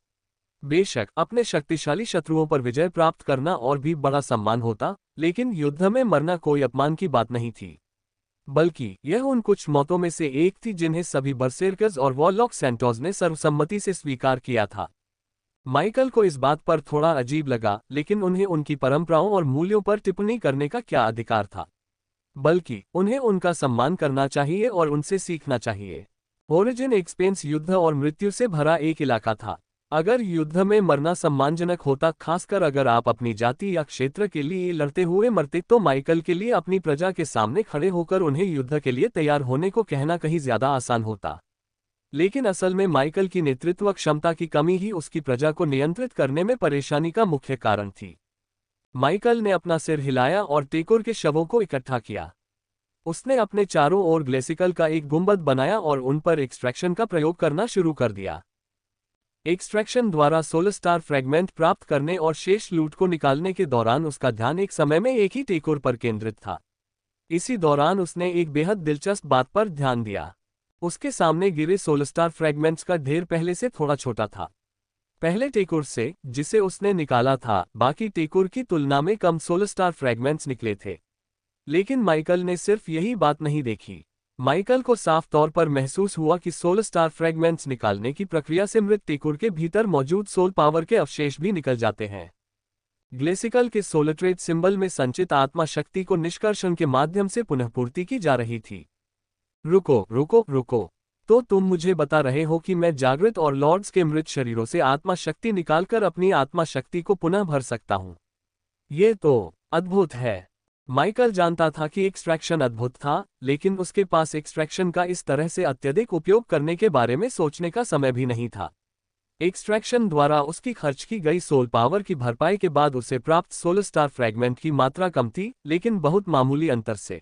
बेशक अपने शक्तिशाली शत्रुओं पर विजय प्राप्त करना और भी बड़ा सम्मान होता, लेकिन युद्ध में मरना कोई अपमान की बात नहीं थी, बल्कि यह उन कुछ मौतों में से एक थी जिन्हें सभी बरसेरकर्स और वॉरलॉक सैंटोस ने सर्वसम्मति से स्वीकार किया था। माइकल को इस बात पर थोड़ा अजीब लगा, लेकिन उन्हें उनकी परंपराओं और मूल्यों पर टिप्पणी करने का क्या अधिकार था, बल्कि उन्हें उनका सम्मान करना चाहिए और उनसे सीखना चाहिए। ओरिजिन एक्सपेंस युद्ध और मृत्यु से भरा एक इलाका था। अगर युद्ध में मरना सम्मानजनक होता, खासकर अगर आप अपनी जाति या क्षेत्र के लिए लड़ते हुए मरते, तो माइकल के लिए अपनी प्रजा के सामने खड़े होकर उन्हें युद्ध के लिए तैयार होने को कहना कहीं ज्यादा आसान होता। लेकिन असल में माइकल की नेतृत्व क्षमता की कमी ही उसकी प्रजा को नियंत्रित करने में परेशानी का मुख्य कारण थी। माइकल ने अपना सिर हिलाया और टेकोर के शवों को इकट्ठा किया। उसने अपने चारों ओर ग्लेसिकल का एक गुंबद बनाया और उन पर एक्सट्रैक्शन का प्रयोग करना शुरू कर दिया। एक्सट्रैक्शन द्वारा सोलर स्टार फ्रैगमेंट प्राप्त करने और शेष लूट को निकालने के दौरान उसका ध्यान एक समय में एक ही टेकोर पर केंद्रित था। इसी दौरान उसने एक बेहद दिलचस्प बात पर ध्यान दिया। उसके सामने गिरे सोलर स्टार फ्रैगमेंट्स का ढेर पहले से थोड़ा छोटा था। पहले टेकोर से, जिसे उसने निकाला था, बाकी टेकोर की तुलना में कम सोलर स्टार फ्रैगमेंट्स निकले थे। लेकिन माइकल ने सिर्फ यही बात नहीं देखी। माइकल को साफ तौर पर महसूस हुआ कि सोलर स्टार फ्रैगमेंट्स निकालने की प्रक्रिया से मृत टेकोर के भीतर मौजूद सोल पावर के अवशेष भी निकल जाते हैं। ग्लेसिकल के सोलट्रेट सिंबल में संचित आत्मा शक्ति को निष्कर्षण के माध्यम से पुनःपूर्ति की जा रही थी। रुको रुको रुको, तो तुम मुझे बता रहे हो कि मैं जागृत और लॉर्ड्स के मृत शरीरों से आत्मा शक्ति निकालकर अपनी आत्मा शक्ति को पुनः भर सकता हूं? ये तो अद्भुत है। माइकल जानता था कि एक्सट्रैक्शन अद्भुत था, लेकिन उसके पास एक्सट्रैक्शन का इस तरह से अत्यधिक उपयोग करने के बारे में सोचने का समय भी नहीं था। एक्सट्रैक्शन द्वारा उसकी खर्च की गई सोल पावर की भरपाई के बाद उसे प्राप्त सोलर स्टार फ्रैगमेंट की मात्रा कम थी, लेकिन बहुत मामूली अंतर से।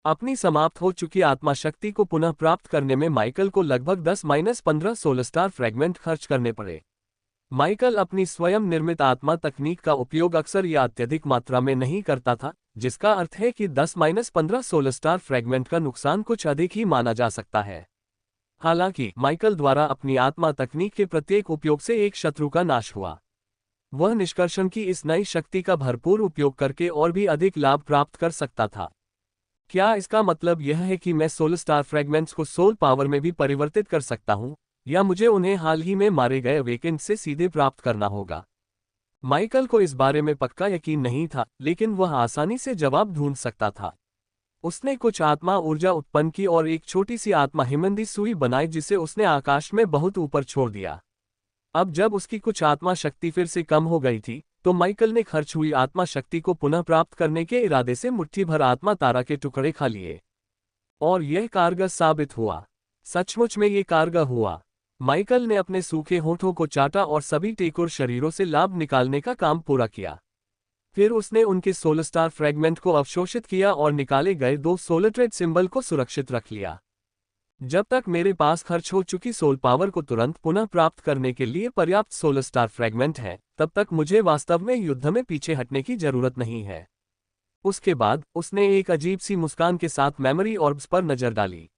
अपनी समाप्त हो चुकी आत्मा शक्ति को पुनः प्राप्त करने में माइकल को लगभग 10-15 सोलर स्टार फ्रैगमेंट खर्च करने पड़े। माइकल अपनी स्वयं निर्मित आत्मा तकनीक का उपयोग अक्सर या अत्यधिक मात्रा में नहीं करता था, जिसका अर्थ है कि 10-15 सोलर स्टार फ्रैगमेंट का नुकसान कुछ अधिक ही माना जा सकता है। हालांकि माइकल द्वारा अपनी आत्मा तकनीक के प्रत्येक उपयोग से एक शत्रु का नाश हुआ। वह निष्कर्षण की इस नई शक्ति का भरपूर उपयोग करके और भी अधिक लाभ प्राप्त कर सकता था। क्या इसका मतलब यह है कि मैं सोलर स्टार फ्रैगमेंट्स को सोल पावर में भी परिवर्तित कर सकता हूं, या मुझे उन्हें हाल ही में मारे गए वेकेंट से सीधे प्राप्त करना होगा? माइकल को इस बारे में पक्का यकीन नहीं था, लेकिन वह आसानी से जवाब ढूंढ सकता था। उसने कुछ आत्मा ऊर्जा उत्पन्न की और एक छोटी सी आत्मा हिमंदी सुई बनाई, जिसे उसने आकाश में बहुत ऊपर छोड़ दिया। अब जब उसकी कुछ आत्मा शक्ति फिर से कम हो गई थी, तो माइकल ने खर्च हुई आत्मा शक्ति को पुनः प्राप्त करने के इरादे से मुट्ठी भर आत्मा तारा के टुकड़े खा लिए। और यह कारगर साबित हुआ। सचमुच में ये कारगर हुआ। माइकल ने अपने सूखे होठों को चाटा और सभी टेकोर शरीरों से लाभ निकालने का काम पूरा किया। फिर उसने उनके सोलर स्टार फ्रैगमेंट को अवशोषित किया और निकाले गए 2 सोलट्रेट सिंबल को सुरक्षित रख लिया। जब तक मेरे पास खर्च हो चुकी सोल पावर को तुरंत पुनः प्राप्त करने के लिए पर्याप्त सोलर स्टार फ्रैगमेंट है, तब तक मुझे वास्तव में युद्ध में पीछे हटने की जरूरत नहीं है। उसके बाद उसने एक अजीब सी मुस्कान के साथ मेमोरी ऑर्ब्स पर नजर डाली।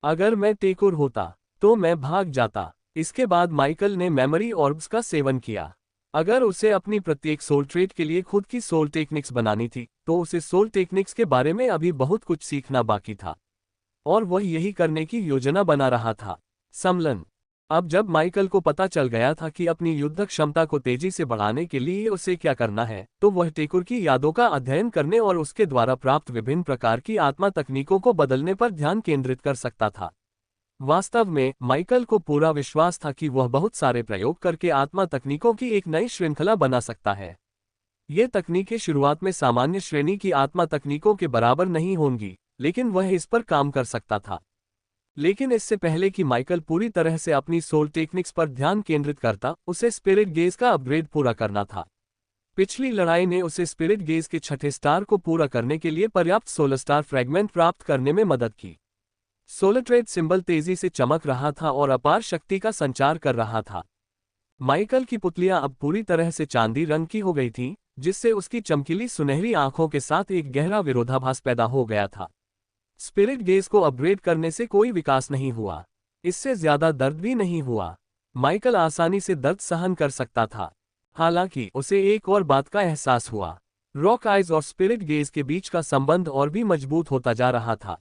अगर मैं टेकोर होता तो मैं भाग जाता। इसके बाद माइकल ने मेमोरी ऑर्ब्स का सेवन किया। अगर उसे अपनी प्रत्येक सोल ट्रेट के लिए खुद की सोल टेक्निक्स बनानी थी, तो उसे सोल टेक्निक्स के बारे में अभी बहुत कुछ सीखना बाकी था, और वह यही करने की योजना बना रहा था। सम्मेलन। अब जब माइकल को पता चल गया था कि अपनी युद्ध क्षमता को तेजी से बढ़ाने के लिए उसे क्या करना है, तो वह टेकोर की यादों का अध्ययन करने और उसके द्वारा प्राप्त विभिन्न प्रकार की आत्मा तकनीकों को बदलने पर ध्यान केंद्रित कर सकता था। वास्तव में माइकल को पूरा विश्वास था कि वह बहुत सारे प्रयोग करके आत्मा तकनीकों की एक नई श्रृंखला बना सकता है। ये तकनीकें शुरुआत में सामान्य श्रेणी की आत्मा तकनीकों के बराबर नहीं होंगी, लेकिन वह इस पर काम कर सकता था। लेकिन इससे पहले कि माइकल पूरी तरह से अपनी सोल टेक्निक्स पर ध्यान केंद्रित करता, उसे स्पिरिट गेज का अपग्रेड पूरा करना था। पिछली लड़ाई ने उसे स्पिरिट गेज के 6ठे स्टार को पूरा करने के लिए पर्याप्त सोलर स्टार फ्रैगमेंट प्राप्त करने में मदद की। सोलट्रेट सिंबल तेजी से चमक रहा था और अपार शक्ति का संचार कर रहा था। माइकल की पुतलियां अब पूरी तरह से चांदी रंग की हो गई थीं, जिससे उसकी चमकीली सुनहरी आंखों के साथ एक गहरा विरोधाभास पैदा हो गया था। स्पिरिट गेज को अपग्रेड करने से कोई विकास नहीं हुआ, इससे ज्यादा दर्द भी नहीं हुआ। माइकल आसानी से दर्द सहन कर सकता था। हालांकि उसे एक और बात का एहसास हुआ। रॉक आइज और स्पिरिट गेज के बीच का संबंध और भी मजबूत होता जा रहा था।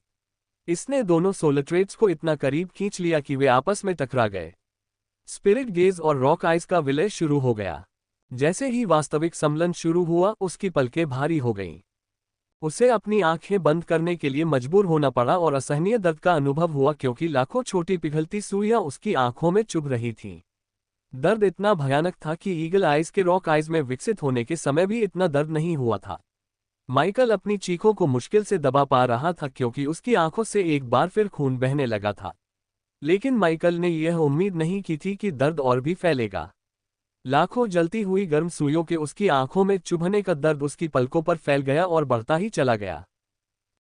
इसने दोनों सोलट्रेट्स को इतना करीब खींच लिया कि वे आपस में टकरा गए। स्पिरिट गेज और रॉक आइज का विलय शुरू हो गया। जैसे ही वास्तविक सम्मेलन शुरू हुआ, उसकी पलकें भारी हो गईं। उसे अपनी आंखें बंद करने के लिए मजबूर होना पड़ा और असहनीय दर्द का अनुभव हुआ, क्योंकि लाखों छोटी पिघलती सुइयां उसकी आंखों में चुभ रही थीं। दर्द इतना भयानक था कि ईगल आइज के रॉक आइज में विकसित होने के समय भी इतना दर्द नहीं हुआ था। माइकल अपनी चीखों को मुश्किल से दबा पा रहा था क्योंकि उसकी आंखों से एक बार फिर खून बहने लगा था। लेकिन माइकल ने यह उम्मीद नहीं की थी कि दर्द और भी फैलेगा। लाखों जलती हुई गर्म सुइयों के उसकी आंखों में चुभने का दर्द उसकी पलकों पर फैल गया और बढ़ता ही चला गया।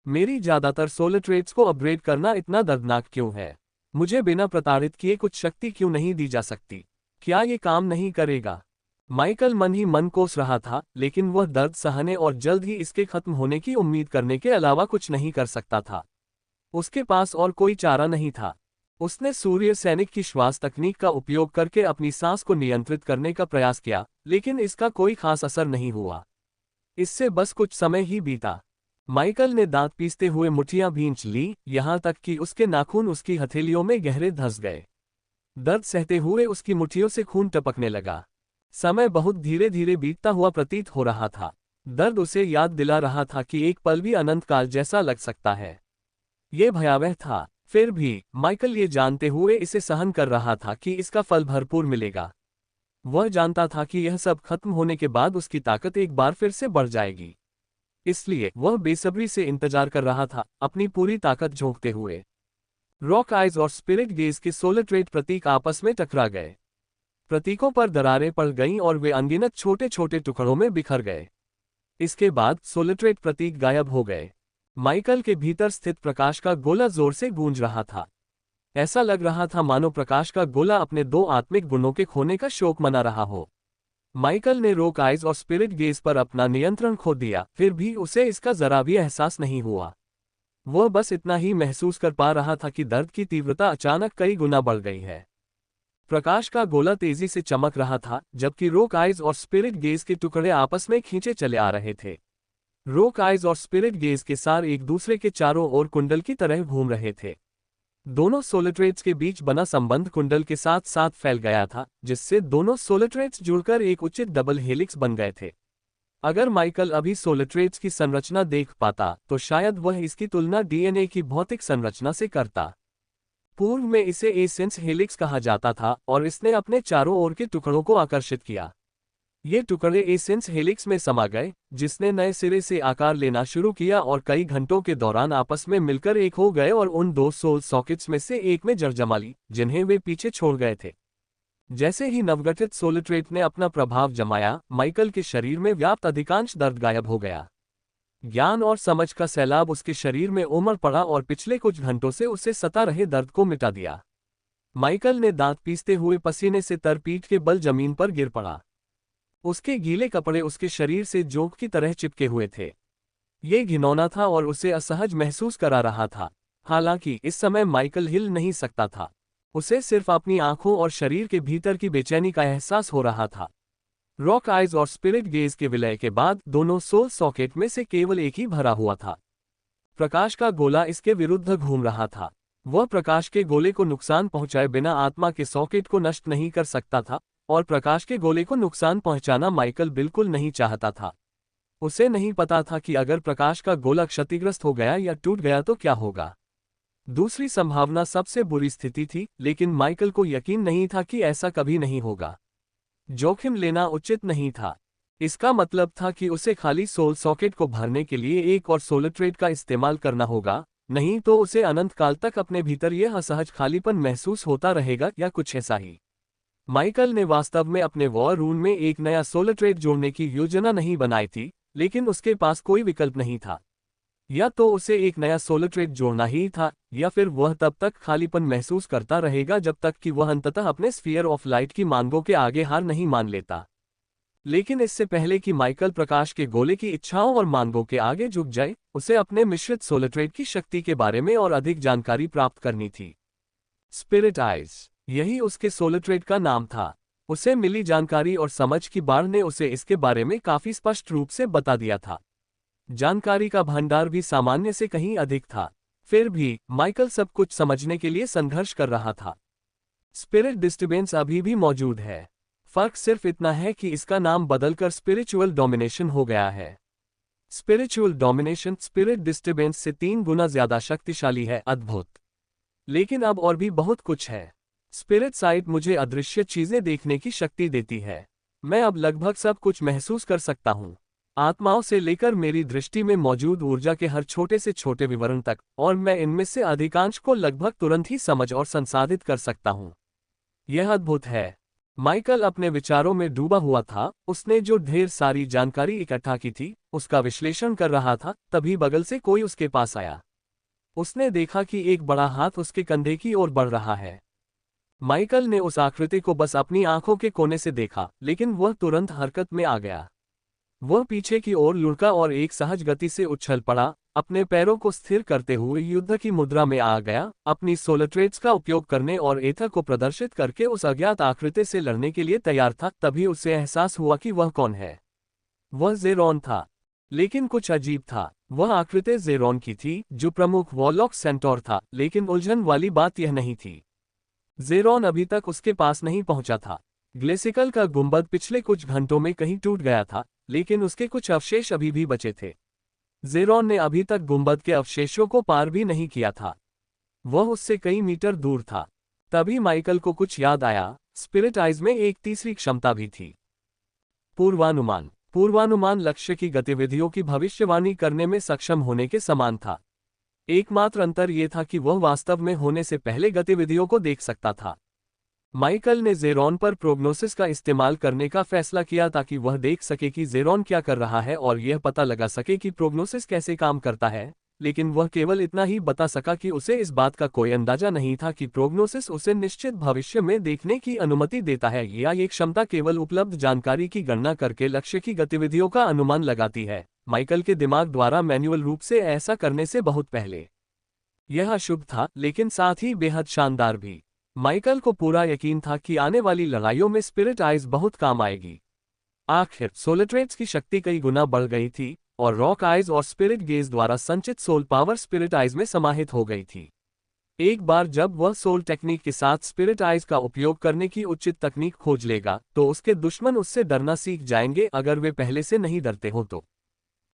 मेरी ज्यादातर सोलेट्रेट्स को अपग्रेड करना इतना दर्दनाक क्यों है? मुझे बिना प्रताड़ित किए कुछ शक्ति क्यों नहीं दी जा सकती? क्या ये काम नहीं करेगा? माइकल मन ही मन कोस रहा था, लेकिन वह दर्द सहने और जल्द ही इसके खत्म होने की उम्मीद करने के अलावा कुछ नहीं कर सकता था। उसके पास और कोई चारा नहीं था। उसने सूर्य सैनिक की श्वास तकनीक का उपयोग करके अपनी सांस को नियंत्रित करने का प्रयास किया, लेकिन इसका कोई खास असर नहीं हुआ। इससे बस कुछ समय ही बीता। माइकल ने दांत पीसते हुए मुट्ठियां भींच ली, यहां तक कि उसके नाखून उसकी हथेलियों में गहरे धंस गए। दर्द सहते हुए उसकी मुट्ठियों से खून टपकने लगा। समय बहुत धीरे धीरे बीतता हुआ प्रतीत हो रहा था। दर्द उसे याद दिला रहा था कि एक पल भी अनंत काल जैसा लग सकता है। ये भयावह था। फिर भी माइकल ये जानते हुए इसे सहन कर रहा था कि इसका फल भरपूर मिलेगा। वह जानता था कि यह सब खत्म होने के बाद उसकी ताकत एक बार फिर से बढ़ जाएगी। इसलिए वह बेसब्री से इंतजार कर रहा था, अपनी पूरी ताकत झोंकते हुए। रॉक आइज और स्पिरिट गेज के सोलेट्रेट प्रतीक आपस में टकरा गए। प्रतीकों पर दरारें पड़ गईं और वे अनगिनत छोटे छोटे टुकड़ों में बिखर गए। इसके बाद सोलेट्रेट प्रतीक गायब हो गए। माइकल के भीतर स्थित प्रकाश का गोला जोर से गूंज रहा था। ऐसा लग रहा था मानो प्रकाश का गोला अपने दो आत्मिक गुणों के खोने का शोक मना रहा हो। माइकल ने रॉक आइज और स्पिरिट गेज पर अपना नियंत्रण खो दिया, फिर भी उसे इसका जरा भी एहसास नहीं हुआ। वह बस इतना ही महसूस कर पा रहा था कि दर्द की तीव्रता अचानक कई गुना बढ़ गई है। प्रकाश का गोला तेजी से चमक रहा था, जबकि रॉक आइज और स्पिरिट गेज के टुकड़े आपस में खींचे चले आ रहे थे। रॉक आइज और स्पिरिट गेज के सार एक दूसरे के चारों ओर कुंडल की तरह घूम रहे थे। दोनों सोलेट्रेट्स के बीच बना संबंध कुंडल के साथ साथ फैल गया था, जिससे दोनों सोलेट्रेट्स जुड़कर एक उचित डबल हेलिक्स बन गए थे। अगर माइकल अभी सोलेट्रेट्स की संरचना देख पाता तो शायद वह इसकी तुलना डीएनए की भौतिक संरचना से करता। पूर्व में इसे एसेंस हेलिक्स कहा जाता था और इसने अपने चारों ओर के टुकड़ों को आकर्षित किया। ये टुकड़े एसेंस हेलिक्स में समा गए, जिसने नए सिरे से आकार लेना शुरू किया और कई घंटों के दौरान आपस में मिलकर एक हो गए और उन दो सोल सॉकेट्स में से एक में जड़ जमा ली, जिन्हें वे पीछे छोड़ गए थे। जैसे ही नवगठित सोलेट्रेट ने अपना प्रभाव जमाया, माइकल के शरीर में व्याप्त अधिकांश दर्द गायब हो गया। ज्ञान और समझ का सैलाब उसके शरीर में उमड़ पड़ा और पिछले कुछ घंटों से उसे सता रहे दर्द को मिटा दिया। माइकल ने दांत पीसते हुए पसीने से तर पीठ के बल जमीन पर गिर पड़ा। उसके गीले कपड़े उसके शरीर से जोंक की तरह चिपके हुए थे। ये घिनौना था और उसे असहज महसूस करा रहा था। हालांकि इस समय माइकल हिल नहीं सकता था। उसे सिर्फ अपनी आंखों और शरीर के भीतर की बेचैनी का एहसास हो रहा था। रॉक आइज और स्पिरिट गेज के विलय के बाद दोनों सोल सॉकेट में से केवल एक ही भरा हुआ था। प्रकाश का गोला इसके विरुद्ध घूम रहा था। वह प्रकाश के गोले को नुकसान पहुंचाए बिना आत्मा के सॉकेट को नष्ट नहीं कर सकता था, और प्रकाश के गोले को नुकसान पहुंचाना माइकल बिल्कुल नहीं चाहता था। उसे नहीं पता था कि अगर प्रकाश का गोला क्षतिग्रस्त हो गया या टूट गया तो क्या होगा। दूसरी संभावना सबसे बुरी स्थिति थी, लेकिन माइकल को यकीन नहीं था कि ऐसा कभी नहीं होगा। जोखिम लेना उचित नहीं था। इसका मतलब था कि उसे खाली सोल सॉकेट को भरने के लिए एक और सोलेट्रेट का इस्तेमाल करना होगा, नहीं तो उसे अनंत काल तक अपने भीतर यह असहज खालीपन महसूस होता रहेगा या कुछ ऐसा ही। माइकल ने वास्तव में अपने वॉर रूम में एक नया सोलेट्रेट जोड़ने की योजना नहीं बनाई थी, लेकिन उसके पास कोई विकल्प नहीं था। या तो उसे एक नया सोलेट्रेट जोड़ना ही था, या फिर वह तब तक खालीपन महसूस करता रहेगा जब तक कि वह अंततः अपने स्फीयर ऑफ लाइट की मांगों के आगे हार नहीं मान लेता। लेकिन इससे पहले कि माइकल प्रकाश के गोले की इच्छाओं और मांगों के आगे झुक जाए, उसे अपने मिश्रित सोलेट्रेट की शक्ति के बारे में और अधिक जानकारी प्राप्त करनी थी। स्पिरिट आइज, यही उसके सोलेट्रेट का नाम था। उसे मिली जानकारी और समझ की बाढ़ ने उसे इसके बारे में काफी स्पष्ट रूप से बता दिया था। जानकारी का भंडार भी सामान्य से कहीं अधिक था। फिर भी माइकल सब कुछ समझने के लिए संघर्ष कर रहा था। स्पिरिट डिस्टर्बेंस अभी भी मौजूद है। फर्क सिर्फ इतना है कि इसका नाम बदलकर स्पिरिचुअल डोमिनेशन हो गया है। स्पिरिचुअल डोमिनेशन स्पिरिट डिस्टर्बेंस से 3 गुना ज्यादा शक्तिशाली है। अद्भुत। लेकिन अब और भी बहुत कुछ है। स्पिरिट साइट मुझे अदृश्य चीजें देखने की शक्ति देती है। मैं अब लगभग सब कुछ महसूस कर सकता हूँ, आत्माओं से लेकर मेरी दृष्टि में मौजूद ऊर्जा के हर छोटे से छोटे विवरण तक, और मैं इनमें से अधिकांश को लगभग तुरंत ही समझ और संसाधित कर सकता हूँ। यह अद्भुत है। माइकल अपने विचारों में डूबा हुआ था। उसने जो ढेर सारी जानकारी इकट्ठा की थी उसका विश्लेषण कर रहा था, तभी बगल से कोई उसके पास आया। उसने देखा कि एक बड़ा हाथ उसके कंधे की ओर बढ़ रहा है। माइकल ने उस आकृति को बस अपनी आंखों के कोने से देखा, लेकिन वह तुरंत हरकत में आ गया। वह पीछे की ओर लुढ़का और एक सहज गति से उछल पड़ा, अपने पैरों को स्थिर करते हुए युद्ध की मुद्रा में आ गया, अपनी सोलट्रेट्स का उपयोग करने और एथर को प्रदर्शित करके उस अज्ञात आकृति से लड़ने के लिए तैयार था। तभी उसे एहसास हुआ कि वह कौन है। वह ज़ेरोन था। लेकिन कुछ अजीब था। वह आकृति ज़ेरोन की थी, जो प्रमुख वॉरलॉक सेंटोर था, लेकिन उलझन वाली बात यह नहीं थी। ज़ेरोन अभी तक उसके पास नहीं पहुंचा था। ग्लेसिकल का गुंबद पिछले कुछ घंटों में कहीं टूट गया था, लेकिन उसके कुछ अवशेष अभी भी बचे थे। ज़ेरोन ने अभी तक गुंबद के अवशेषों को पार भी नहीं किया था। वह उससे कई मीटर दूर था। तभी माइकल को कुछ याद आया। स्पिरिट आइज में एक तीसरी क्षमता भी थी, पूर्वानुमान। पूर्वानुमान लक्ष्य की गतिविधियों की भविष्यवाणी करने में सक्षम होने के समान था। एकमात्र अंतर यह था कि वह वास्तव में होने से पहले गतिविधियों को देख सकता था। माइकल ने ज़ेरोन पर प्रोग्नोसिस का इस्तेमाल करने का फैसला किया ताकि वह देख सके कि ज़ेरोन क्या कर रहा है और यह पता लगा सके कि प्रोग्नोसिस कैसे काम करता है, लेकिन वह केवल इतना ही बता सका कि उसे इस बात का कोई अंदाजा नहीं था कि प्रोग्नोसिस उसे निश्चित भविष्य में देखने की अनुमति देता है, या ये क्षमता केवल उपलब्ध जानकारी की गणना करके लक्ष्य की गतिविधियों का अनुमान लगाती है, माइकल के दिमाग द्वारा मैन्युअल रूप से ऐसा करने से बहुत पहले। यह अशुभ था, लेकिन साथ ही बेहद शानदार भी। माइकल को पूरा यकीन था कि आने वाली लड़ाइयों में स्पिरिट आइज बहुत काम आएगी। आखिर सोलट्रेट्स की शक्ति कई गुना बढ़ गई थी, और रॉक आइज और स्पिरिट गेज द्वारा संचित सोल पावर स्पिरिट आइज में समाहित हो गई थी। एक बार जब वह सोल टेक्निक के साथ स्पिरिट आइज का उपयोग करने की उचित तकनीक खोज लेगा, तो उसके दुश्मन उससे डरना सीख जाएंगे, अगर वे पहले से नहीं डरते हो तो।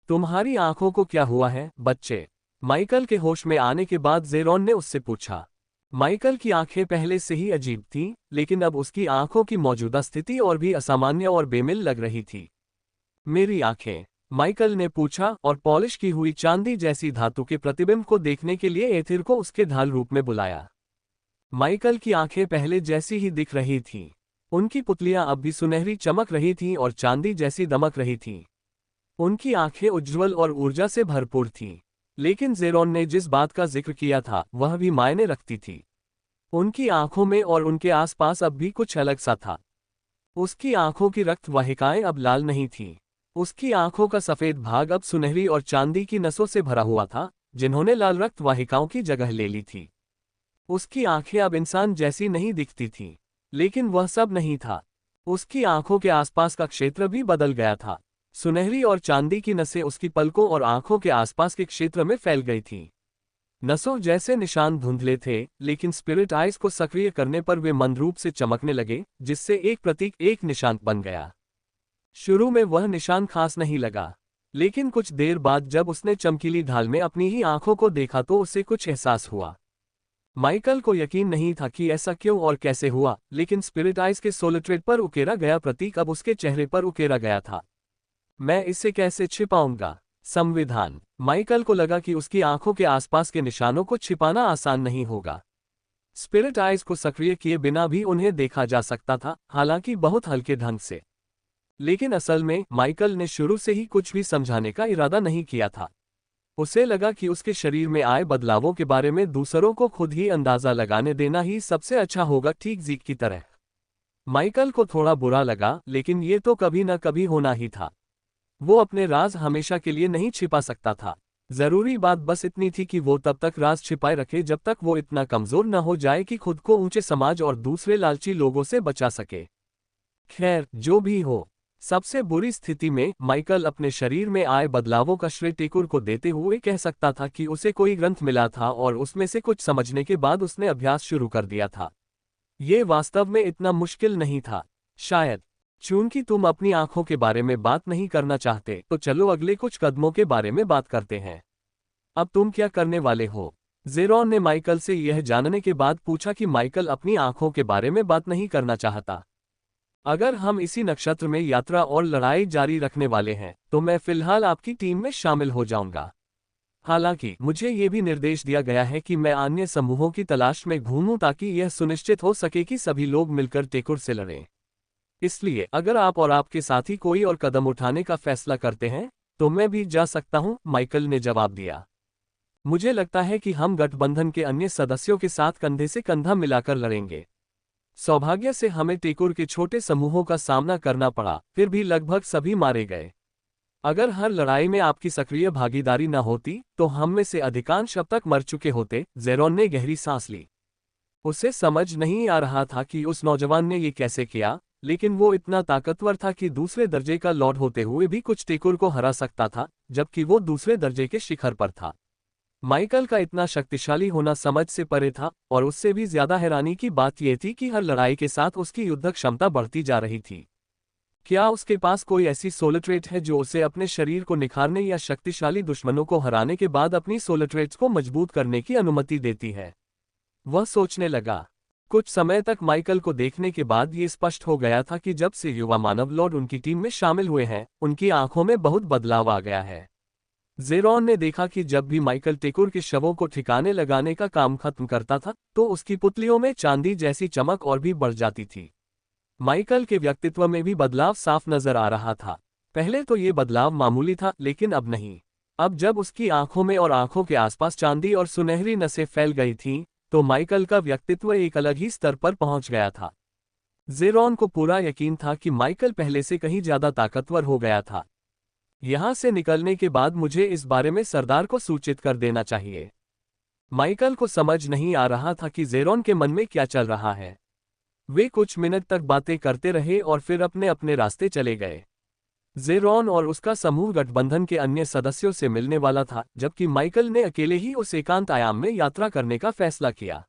तुम्हारी आंखों को क्या हुआ है, बच्चे? माइकल के होश में आने के बाद ज़ेरोन ने उससे पूछा। माइकल की आंखें पहले से ही अजीब थीं, लेकिन अब उसकी आंखों की मौजूदा स्थिति और भी असामान्य और बेमिल लग रही थी। मेरी आंखें? माइकल ने पूछा, और पॉलिश की हुई चांदी जैसी धातु के प्रतिबिंब को देखने के लिए एथिर को उसके ढाल रूप में बुलाया। माइकल की आंखें पहले जैसी ही दिख रही थीं। उनकी पुतलियां अब भी सुनहरी चमक रही थीं और चांदी जैसी दमक रही थीं। उनकी आंखें उज्ज्वल और ऊर्जा से भरपूर थीं। लेकिन ज़ेरोन ने जिस बात का जिक्र किया था वह भी मायने रखती थी। उनकी आंखों में और उनके आसपास अब भी कुछ अलग सा था। उसकी आंखों की रक्त वाहिकाएं अब लाल नहीं थीं। उसकी आंखों का सफेद भाग अब सुनहरी और चांदी की नसों से भरा हुआ था, जिन्होंने लाल रक्त वाहिकाओं की जगह ले ली थी। उसकी आंखें अब इंसान जैसी नहीं दिखती थीं। लेकिन वह सब नहीं था। उसकी आंखों के आसपास का क्षेत्र भी बदल गया था। सुनहरी और चांदी की नसें उसकी पलकों और आंखों के आसपास के क्षेत्र में फैल गई थीं। नसों जैसे निशान धुंधले थे, लेकिन स्पिरिट आइज को सक्रिय करने पर वे मंद रूप से चमकने लगे, जिससे एक प्रतीक, एक निशान बन गया। शुरू में वह निशान खास नहीं लगा, लेकिन कुछ देर बाद जब उसने चमकीली ढाल में अपनी ही आंखों को देखा तो उसे कुछ एहसास हुआ। माइकल को यकीन नहीं था कि ऐसा क्यों और कैसे हुआ, लेकिन स्पिरिट आइज के सोलट्रेट पर उकेरा गया प्रतीक अब उसके चेहरे पर उकेरा गया था। मैं इसे कैसे छिपाऊंगा? संविधान। माइकल को लगा कि उसकी आंखों के आसपास के निशानों को छिपाना आसान नहीं होगा। स्पिरिट आइज को सक्रिय किए बिना भी उन्हें देखा जा सकता था, हालांकि बहुत हल्के ढंग से। लेकिन असल में माइकल ने शुरू से ही कुछ भी समझाने का इरादा नहीं किया था। उसे लगा कि उसके शरीर में आए बदलावों के बारे में दूसरों को खुद ही अंदाजा लगाने देना ही सबसे अच्छा होगा, ठीक जीक की तरह। माइकल को थोड़ा बुरा लगा, लेकिन ये तो कभी न कभी होना ही था। वो अपने राज हमेशा के लिए नहीं छिपा सकता था। जरूरी बात बस इतनी थी कि वो तब तक राज छिपाए रखे जब तक वो इतना कमजोर न हो जाए कि खुद को ऊंचे समाज और दूसरे लालची लोगों से बचा सके। खैर, जो भी हो, सबसे बुरी स्थिति में माइकल अपने शरीर में आए बदलावों का श्रेय टेकुर को देते हुए कह सकता था कि उसे कोई ग्रंथ मिला था और उसमें से कुछ समझने के बाद उसने अभ्यास शुरू कर दिया था। ये वास्तव में इतना मुश्किल नहीं था, शायद। चूंकि तुम अपनी आंखों के बारे में बात नहीं करना चाहते, तो चलो अगले कुछ कदमों के बारे में बात करते हैं। अब तुम क्या करने वाले हो? ज़ेरॉन ने माइकल से यह जानने के बाद पूछा कि माइकल अपनी आंखों के बारे में बात नहीं करना चाहता। अगर हम इसी नक्षत्र में यात्रा और लड़ाई जारी रखने वाले हैं तो मैं फिलहाल आपकी टीम में शामिल हो जाऊंगा। हालांकि मुझे ये भी निर्देश दिया गया है कि मैं अन्य समूहों की तलाश में घूमूं ताकि यह सुनिश्चित हो सके कि सभी लोग मिलकर टेकुर से लड़ें। इसलिए अगर आप और आपके साथी कोई और कदम उठाने का फैसला करते हैं तो मैं भी जा सकता हूं, माइकल ने जवाब दिया। मुझे लगता है कि हम गठबंधन के अन्य सदस्यों के साथ कंधे से कंधा मिलाकर लड़ेंगे। सौभाग्य से हमें टेकुर के छोटे समूहों का सामना करना पड़ा, फिर भी लगभग सभी मारे गए। अगर हर लड़ाई में आपकी सक्रिय भागीदारी न होती तो हम में से अधिकांश अब तक मर चुके होते। ज़ेरॉन ने गहरी सांस ली। उसे समझ नहीं आ रहा था कि उस नौजवान ने ये कैसे किया, लेकिन वो इतना ताकतवर था कि दूसरे दर्जे का लॉर्ड होते हुए भी कुछ टेकुर को हरा सकता था, जबकि वो दूसरे दर्जे के शिखर पर था। माइकल का इतना शक्तिशाली होना समझ से परे था, और उससे भी ज्यादा हैरानी की बात यह थी कि हर लड़ाई के साथ उसकी युद्ध क्षमता बढ़ती जा रही थी। क्या उसके पास कोई ऐसी सोल ट्रेट है जो उसे अपने शरीर को निखारने या शक्तिशाली दुश्मनों को हराने के बाद अपनी सोल ट्रेट्स को मजबूत करने की अनुमति देती है? वह सोचने लगा। कुछ समय तक माइकल को देखने के बाद ये स्पष्ट हो गया था कि जब से युवा मानव लॉर्ड उनकी टीम में शामिल हुए हैं, उनकी आंखों में बहुत बदलाव आ गया है। ज़ेरॉन ने देखा कि जब भी माइकल टेकुर के शवों को ठिकाने लगाने का काम खत्म करता था तो उसकी पुतलियों में चांदी जैसी चमक और भी बढ़ जाती थी। माइकल के व्यक्तित्व में भी बदलाव साफ नजर आ रहा था। पहले तो ये बदलाव मामूली था, लेकिन अब नहीं। अब जब उसकी आंखों में और आंखों के आसपास चांदी और सुनहरी नसें फैल गई थीं, तो माइकल का व्यक्तित्व एक अलग ही स्तर पर पहुंच गया था। ज़ेरॉन को पूरा यकीन था कि माइकल पहले से कहीं ज्यादा ताकतवर हो गया था। यहां से निकलने के बाद मुझे इस बारे में सरदार को सूचित कर देना चाहिए। माइकल को समझ नहीं आ रहा था कि ज़ेरॉन के मन में क्या चल रहा है। वे कुछ मिनट तक बातें करते रहे और फिर अपने अपने रास्ते चले गए। ज़ेरॉन और उसका समूह गठबंधन के अन्य सदस्यों से मिलने वाला था, जबकि माइकल ने अकेले ही उस एकांत आयाम में यात्रा करने का फैसला किया।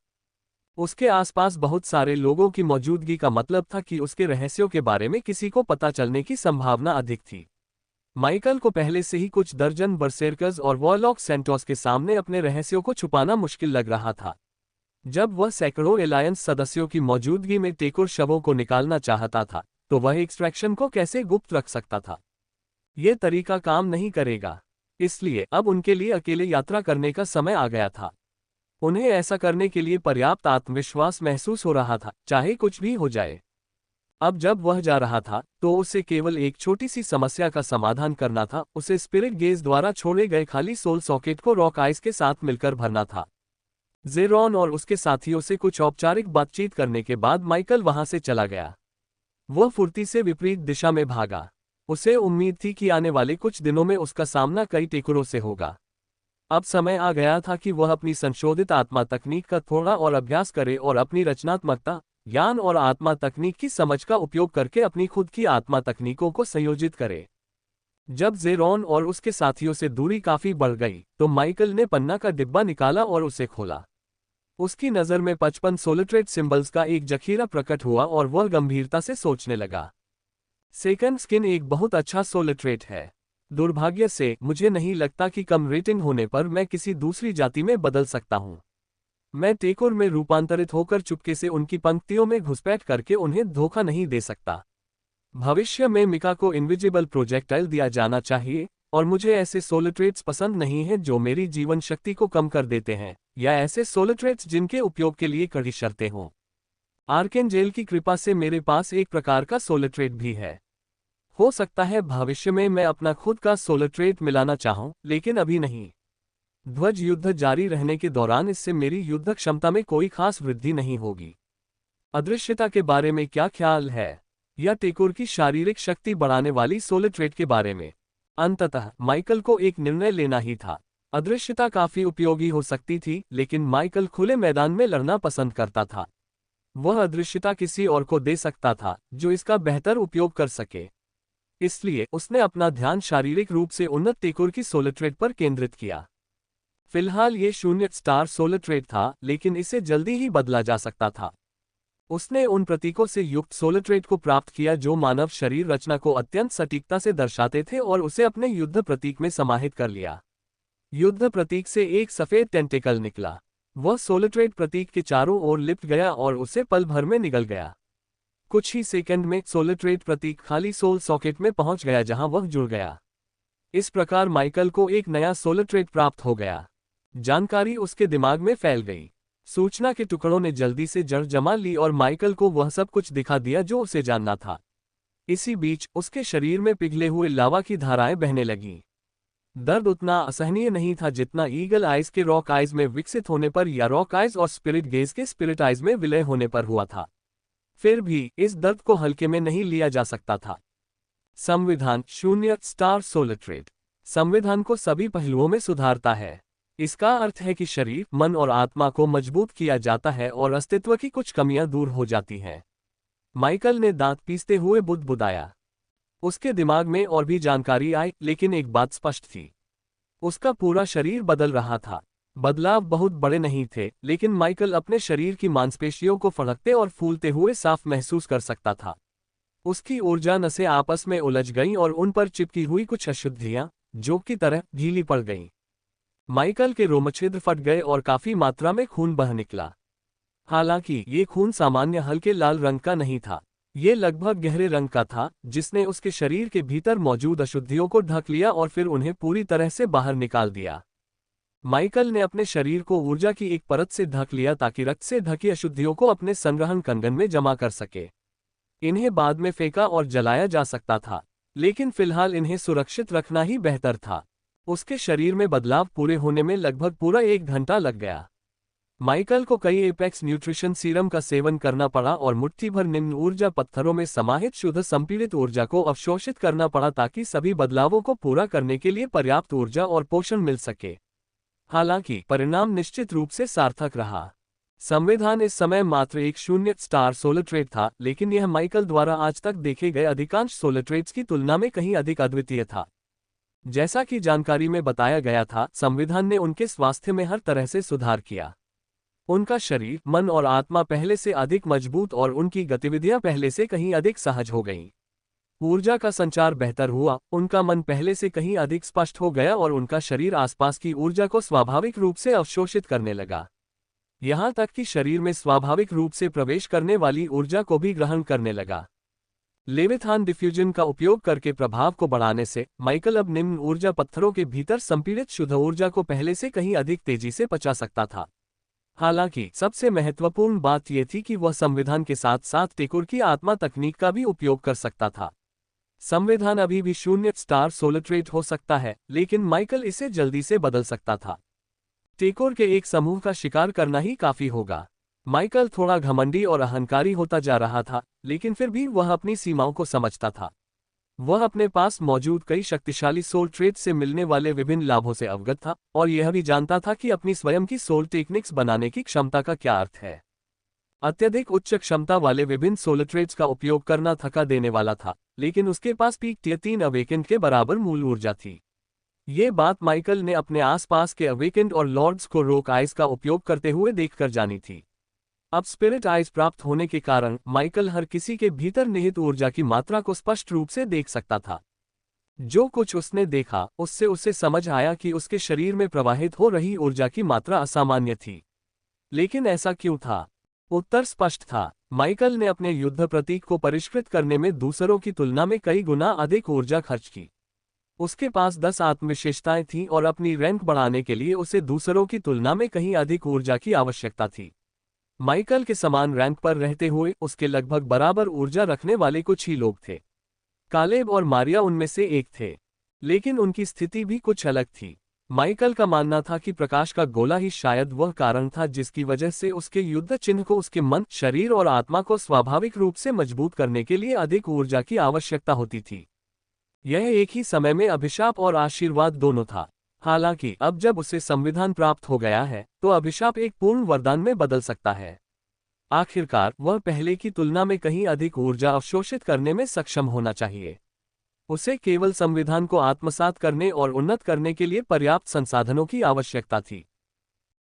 उसके आसपास बहुत सारे लोगों की मौजूदगी का मतलब था कि उसके रहस्यों के बारे में किसी को पता चलने की संभावना अधिक थी। माइकल को पहले से ही कुछ दर्जन बरसेरकर्स और वॉरलॉक सेंटोस के सामने अपने रहस्यों को छुपाना मुश्किल लग रहा था। जब वह सैकड़ों एलायंस सदस्यों की मौजूदगी में टेकुर शवों को निकालना चाहता था, तो वह एक्सट्रैक्शन को कैसे गुप्त रख सकता था? यह तरीका काम नहीं करेगा। इसलिए अब उनके लिए अकेले यात्रा करने का समय आ गया था। उन्हें ऐसा करने के लिए पर्याप्त आत्मविश्वास महसूस हो रहा था, चाहे कुछ भी हो जाए। अब जब वह जा रहा था तो उसे केवल एक छोटी सी समस्या का समाधान करना था। उसे स्पिरिट गेज द्वारा छोड़े गए खाली सोल सॉकेट को रॉक आइस के साथ मिलकर भरना था। ज़ेरॉन और उसके साथियों से कुछ औपचारिक बातचीत करने के बाद माइकल वहां से चला गया। वह फुर्ती से विपरीत दिशा में भागा। उसे उम्मीद थी कि आने वाले कुछ दिनों में उसका सामना कई टेकुरों से होगा। अब समय आ गया था कि वह अपनी संशोधित आत्मा तकनीक का थोड़ा और अभ्यास करे और अपनी रचनात्मकता, ज्ञान और आत्मा तकनीक की समझ का उपयोग करके अपनी खुद की आत्मा तकनीकों को संयोजित करे। जब ज़ेरॉन और उसके साथियों से दूरी काफी बढ़ गई तो माइकल ने पन्ना का डिब्बा निकाला और उसे खोला। उसकी नज़र में 55 सोलिट्रेट सिंबल्स का एक जखीरा प्रकट हुआ और वह गंभीरता से सोचने लगा। सेकंड स्किन एक बहुत अच्छा सोलिट्रेट है। दुर्भाग्य से मुझे नहीं लगता कि कम रेटिंग होने पर मैं किसी दूसरी जाति में बदल सकता हूं। मैं टेकुर में रूपांतरित होकर चुपके से उनकी पंक्तियों में घुसपैठ करके उन्हें धोखा नहीं दे सकता। भविष्य में मिका को इनविजिबल प्रोजेक्टाइल दिया जाना चाहिए, और मुझे ऐसे सोलिट्रेट्स पसंद नहीं हैं जो मेरी जीवन शक्ति को कम कर देते हैं, या ऐसे सोलिट्रेट्स जिनके उपयोग के लिए कड़ी शर्तें हों। आर्केंजेल की कृपा से मेरे पास एक प्रकार का सोलिट्रेट भी है। हो सकता है भविष्य में मैं अपना खुद का सोलिट्रेट मिलाना चाहूं, लेकिन अभी नहीं। ध्वज युद्ध जारी रहने के दौरान इससे मेरी युद्ध क्षमता में कोई खास वृद्धि नहीं होगी। अदृश्यता के बारे में क्या ख्याल है, या टेकुर की शारीरिक शक्ति बढ़ाने वाली सोलिट्रेट के बारे में? अंततः माइकल को एक निर्णय लेना ही था। अदृश्यता काफी उपयोगी हो सकती थी, लेकिन माइकल खुले मैदान में लड़ना पसंद करता था। वह अदृश्यता किसी और को दे सकता था जो इसका बेहतर उपयोग कर सके। इसलिए उसने अपना ध्यान शारीरिक रूप से उन्नत टेकुर की सोलिट्रेट पर केंद्रित किया। फिलहाल ये 0 स्टार सोलिट्रेट था, लेकिन इसे जल्दी ही बदला जा सकता था। उसने उन प्रतीकों से युक्त सोलिट्रेट को प्राप्त किया जो मानव शरीर रचना को अत्यंत सटीकता से दर्शाते थे, और उसे अपने युद्ध प्रतीक में समाहित कर लिया। युद्ध प्रतीक से एक सफेद टेंटेकल निकला। वह सोलिट्रेट प्रतीक के चारों ओर लिपट गया और उसे पल भर में निगल गया। कुछ ही सेकंड में सोलिट्रेट प्रतीक खाली सोल सॉकेट में पहुंच गया जहां वह जुड़ गया। इस प्रकार माइकल को एक नया सोलिट्रेट प्राप्त हो गया। जानकारी उसके दिमाग में फैल गई। सूचना के टुकड़ों ने जल्दी से जड़ जमा ली और माइकल को वह सब कुछ दिखा दिया जो उसे जानना था। इसी बीच उसके शरीर में पिघले हुए लावा की धाराएं बहने लगीं। दर्द उतना असहनीय नहीं था जितना ईगल आइज के रॉक आइज में विकसित होने पर या रॉक आइज और स्पिरिट गेज के स्पिरिट आइज में विलय होने पर हुआ था। फिर भी इस दर्द को हल्के में नहीं लिया जा सकता था। संविधान 0 सोलिट्रेट संविधान को सभी पहलुओं में सुधारता है। इसका अर्थ है कि शरीर, मन और आत्मा को मजबूत किया जाता है और अस्तित्व की कुछ कमियां दूर हो जाती हैं। माइकल ने दांत पीसते हुए बुदबुदाया। उसके दिमाग में और भी जानकारी आई, लेकिन एक बात स्पष्ट थी। उसका पूरा शरीर बदल रहा था। बदलाव बहुत बड़े नहीं थे, लेकिन माइकल अपने शरीर की मांसपेशियों को फड़कते और फूलते हुए साफ महसूस कर सकता था। उसकी ऊर्जा नसें आपस में उलझ गईं और उन पर चिपकी हुई कुछ अशुद्धियां जोक की तरह ढीली पड़ गईं। माइकल के रोमछिद्र फट गए और काफी मात्रा में खून बह निकला। हालांकि ये खून सामान्य हल्के लाल रंग का नहीं था। ये लगभग गहरे रंग का था, जिसने उसके शरीर के भीतर मौजूद अशुद्धियों को ढक लिया और फिर उन्हें पूरी तरह से बाहर निकाल दिया। माइकल ने अपने शरीर को ऊर्जा की एक परत से ढक लिया ताकि रक्त से ढकी अशुद्धियों को अपने संग्रहण कंगन में जमा कर सके। इन्हें बाद में फेंका और जलाया जा सकता था, लेकिन फिलहाल इन्हें सुरक्षित रखना ही बेहतर था। उसके शरीर में बदलाव पूरे होने में लगभग पूरा 1 घंटा लग गया। माइकल को कई एपेक्स न्यूट्रिशन सीरम का सेवन करना पड़ा और मुट्ठी भर निम्न ऊर्जा पत्थरों में समाहित शुद्ध संपीड़ित ऊर्जा को अवशोषित करना पड़ा ताकि सभी बदलावों को पूरा करने के लिए पर्याप्त ऊर्जा और पोषण मिल सके। हालांकि परिणाम निश्चित रूप से सार्थक रहा। संविधान इस समय मात्र एक 0 सोलिट्रेट था, लेकिन यह माइकल द्वारा आज तक देखे गए अधिकांश सोलिट्रेट्स की तुलना में कहीं अधिक अद्वितीय था। जैसा कि जानकारी में बताया गया था, संविधान ने उनके स्वास्थ्य में हर तरह से सुधार किया। उनका शरीर, मन और आत्मा पहले से अधिक मजबूत और उनकी गतिविधियां पहले से कहीं अधिक सहज हो गईं। ऊर्जा का संचार बेहतर हुआ, उनका मन पहले से कहीं अधिक स्पष्ट हो गया और उनका शरीर आसपास की ऊर्जा को स्वाभाविक रूप से अवशोषित करने लगा। यहां तक कि शरीर में स्वाभाविक रूप से प्रवेश करने वाली ऊर्जा को भी ग्रहण करने लगा। लेविथान डिफ्यूजन का उपयोग करके प्रभाव को बढ़ाने से माइकल अब निम्न ऊर्जा पत्थरों के भीतर संपीड़ित शुद्ध ऊर्जा को पहले से कहीं अधिक तेजी से पचा सकता था। हालांकि सबसे महत्वपूर्ण बात यह थी कि वह संविधान के साथ साथ टेकोर की आत्मा तकनीक का भी उपयोग कर सकता था। संविधान अभी भी 0 सोलिट्रेट हो सकता है, लेकिन माइकल इसे जल्दी से बदल सकता था। टेकोर के एक समूह का शिकार करना ही काफी होगा। माइकल थोड़ा घमंडी और अहंकारी होता जा रहा था, लेकिन फिर भी वह अपनी सीमाओं को समझता था। वह अपने पास मौजूद कई शक्तिशाली सोल ट्रेट से मिलने वाले विभिन्न लाभों से अवगत था और यह भी जानता था कि अपनी स्वयं की सोल टेक्निक्स बनाने की क्षमता का क्या अर्थ है। अत्यधिक उच्च क्षमता वाले विभिन्न सोल ट्रेट्स का उपयोग करना थका देने वाला था, लेकिन उसके पास पीक टियर 3 अवेकेंड के बराबर मूल ऊर्जा थी। ये बात माइकल ने अपने आसपास के अवेकेंड और लॉर्ड्स को रॉक आइज का उपयोग करते हुए देखकर जानी थी। अब स्पिरिट आइज प्राप्त होने के कारण माइकल हर किसी के भीतर निहित ऊर्जा की मात्रा को स्पष्ट रूप से देख सकता था। जो कुछ उसने देखा उससे उसे समझ आया कि उसके शरीर में प्रवाहित हो रही ऊर्जा की मात्रा असामान्य थी। लेकिन ऐसा क्यों था? उत्तर स्पष्ट था। माइकल ने अपने युद्ध प्रतीक को परिष्कृत करने में दूसरों की तुलना में कई गुना अधिक ऊर्जा खर्च की। उसके पास 10 आत्मविशेषताएं थीं और अपनी रैंक बढ़ाने के लिए उसे दूसरों की तुलना में कहीं अधिक ऊर्जा की आवश्यकता थी। माइकल के समान रैंक पर रहते हुए उसके लगभग बराबर ऊर्जा रखने वाले कुछ ही लोग थे। कालेब और मारिया उनमें से एक थे, लेकिन उनकी स्थिति भी कुछ अलग थी। माइकल का मानना था कि प्रकाश का गोला ही शायद वह कारण था जिसकी वजह से उसके युद्ध चिन्ह को उसके मन, शरीर और आत्मा को स्वाभाविक रूप से मजबूत करने के लिए अधिक ऊर्जा की आवश्यकता होती थी। यह एक ही समय में अभिशाप और आशीर्वाद दोनों था। हालांकि अब जब उसे संविधान प्राप्त हो गया है, तो अभिशाप एक पूर्ण वरदान में बदल सकता है। आखिरकार वह पहले की तुलना में कहीं अधिक ऊर्जा अवशोषित करने में सक्षम होना चाहिए। उसे केवल संविधान को आत्मसात करने और उन्नत करने के लिए पर्याप्त संसाधनों की आवश्यकता थी।